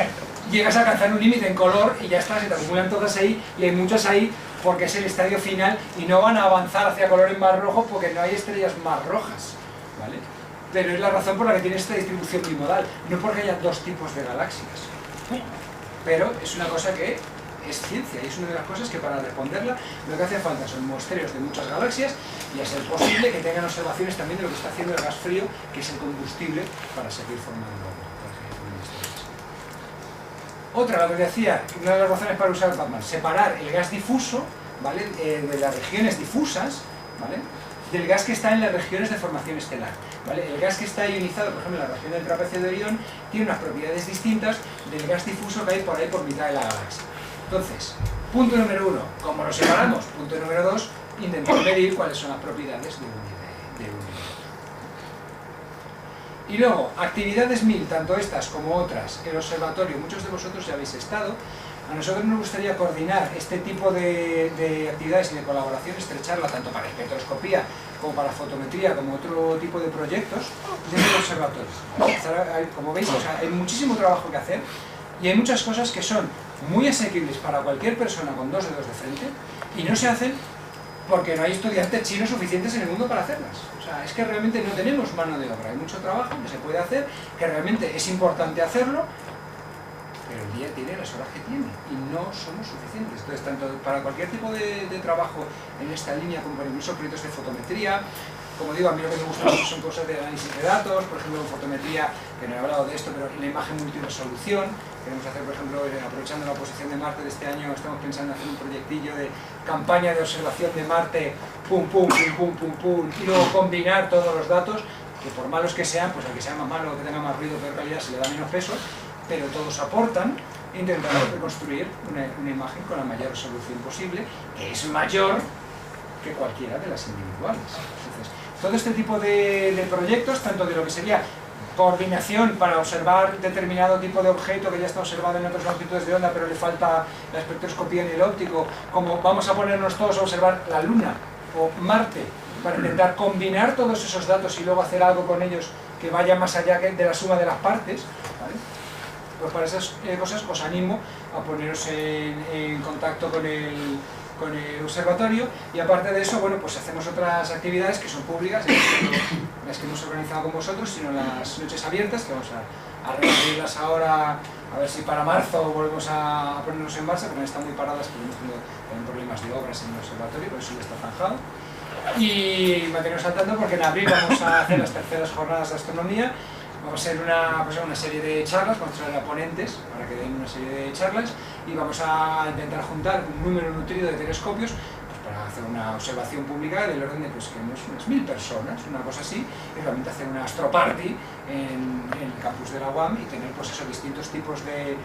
llegas a alcanzar un límite en color y ya está, se te acumulan todas ahí, y hay muchas ahí porque es el estadio final y no van a avanzar hacia colores más rojos porque no hay estrellas más rojas, ¿vale? Pero es la razón por la que tiene esta distribución bimodal, no porque haya dos tipos de galaxias. Pero es una cosa que es ciencia, y es una de las cosas que para responderla lo que hace falta son muestreos de muchas galaxias, y a ser posible que tengan observaciones también de lo que está haciendo el gas frío, que es el combustible para seguir formando estrellas. Otra, lo que decía, una de las razones para usar Batman, separar el gas difuso, ¿vale?, de las regiones difusas, ¿vale?, del gas que está en las regiones de formación estelar, ¿vale? El gas que está ionizado, por ejemplo, en la región del trapecio de Orión, tiene unas propiedades distintas del gas difuso que hay por mitad de la galaxia. Entonces, punto número 1, ¿cómo lo separamos? Punto número 2, intentar medir cuáles son las propiedades de uno y de otro. Y luego, actividades 1000, tanto estas como otras, el observatorio, muchos de vosotros ya habéis estado. A nosotros nos gustaría coordinar este tipo de actividades y de colaboración, estrecharla tanto para espectroscopía como para fotometría, como otro tipo de proyectos desde el observatorio. Como veis, o sea, hay muchísimo trabajo que hacer y hay muchas cosas que son muy asequibles para cualquier persona con dos dedos de frente y no se hacen porque no hay estudiantes chinos suficientes en el mundo para hacerlas. O sea, es que realmente no tenemos mano de obra, hay mucho trabajo que se puede hacer, que realmente es importante hacerlo, pero el día tiene las horas que tiene y no somos suficientes. Entonces, tanto para cualquier tipo de trabajo en esta línea, como para incluso proyectos de fotometría, como digo, a mí lo que me gusta mucho son cosas de análisis de datos, por ejemplo, en fotometría, que no he hablado de esto, pero la imagen multiresolución. Queremos hacer, por ejemplo, aprovechando la posición de Marte de este año, estamos pensando en hacer un proyectillo de campaña de observación de Marte, pum, pum, pum, pum, pum, pum, y luego combinar todos los datos, que por malos que sean, pues al que sea más malo o que tenga más ruido o peor calidad se le da menos peso, pero todos aportan, intentando reconstruir una imagen con la mayor resolución posible, que es mayor que cualquiera de las individuales. Entonces, todo este tipo de proyectos, tanto de lo que sería coordinación para observar determinado tipo de objeto que ya está observado en otras longitudes de onda, pero le falta la espectroscopía en el óptico, como vamos a ponernos todos a observar la Luna o Marte, para intentar combinar todos esos datos y luego hacer algo con ellos que vaya más allá de la suma de las partes, ¿vale? Pues para esas cosas os animo a poneros en contacto con el observatorio, y aparte de eso, bueno, pues hacemos otras actividades que son públicas, las que hemos organizado con vosotros, sino las noches abiertas, que vamos a reabrirlas ahora, a ver si para marzo volvemos a ponernos en marcha, porque están muy paradas, porque hemos tenido también problemas de obras en el observatorio, por eso ya está zanjado. Y mantenernos al tanto porque en abril vamos a hacer las terceras jornadas de astronomía. Vamos a hacer una serie de charlas, vamos a traer a ponentes para que den una serie de charlas y vamos a intentar juntar un número nutrido de telescopios pues para hacer una observación pública del orden de pues, que unas 1000 personas, una cosa así, y realmente hacer una astroparty en el campus de la UAM y tener pues esos distintos tipos de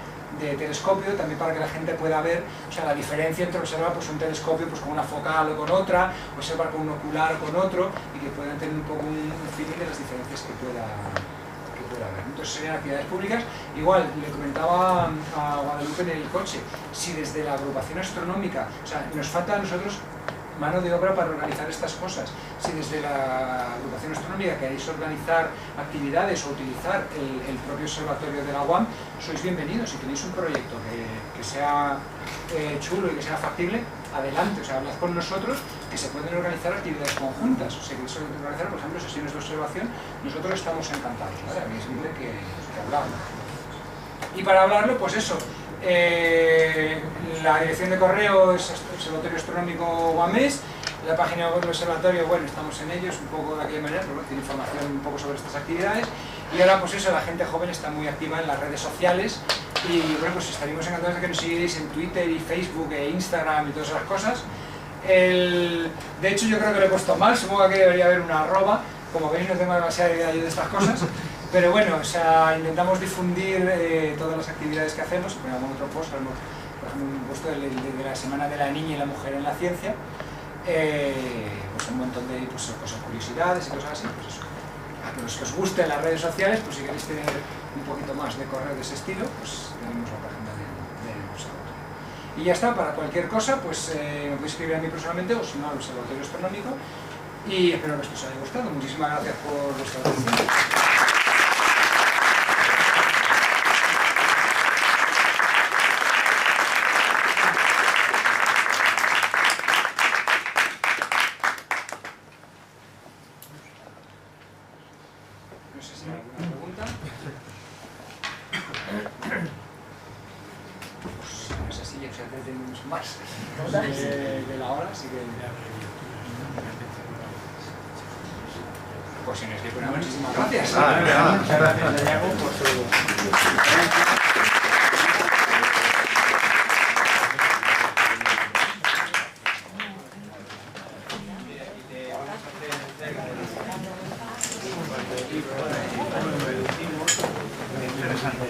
telescopio, también para que la gente pueda ver, o sea, la diferencia entre observar pues, un telescopio pues, con una focal o con otra, observar con un ocular o con otro, y que puedan tener un poco un feeling de las diferencias que pueda haber. Entonces serían actividades públicas. Igual, le comentaba a Guadalupe en el coche, si desde la agrupación astronómica, o sea, nos falta a nosotros mano de obra para organizar estas cosas, si desde la agrupación astronómica queréis organizar actividades o utilizar el propio observatorio de la UAM, sois bienvenidos. Si tenéis un proyecto que sea chulo y que sea factible, adelante, o sea, hablad con nosotros, que se pueden organizar actividades conjuntas, o sea, que se pueden organizar, por ejemplo, sesiones de observación, nosotros estamos encantados, ¿vale? A mí es libre que hablamos. Y para hablarlo, pues eso, la dirección de correo es Observatorio Astronómico UAMES, la página web del observatorio, bueno, estamos en ellos un poco de aquella manera, pero bueno, tiene información un poco sobre estas actividades, y ahora pues eso, la gente joven está muy activa en las redes sociales, y bueno, pues estaríamos encantados de que nos siguierais en Twitter y Facebook e Instagram y todas esas cosas. De hecho yo creo que lo he puesto mal, supongo que debería haber una arroba, como veis no tengo demasiada idea yo de estas cosas, pero bueno, o sea, intentamos difundir todas las actividades que hacemos, en algún otro post, por ejemplo un post de la Semana de la Niña y la Mujer en la Ciencia, pues un montón de pues, cosas, curiosidades y cosas así, pues eso. A los que os gusten las redes sociales, pues si queréis tener un poquito más de correo de ese estilo, pues tenemos la página del observatorio. Y ya está, para cualquier cosa, pues me podéis escribir a mí personalmente o si no al Observatorio Astronómico, y espero que esto os haya gustado. Muchísimas gracias por vuestra atención. De la hora, así que... Pues si no es que bueno, muchísimas gracias. Muchas gracias a Yago por su... Interesante.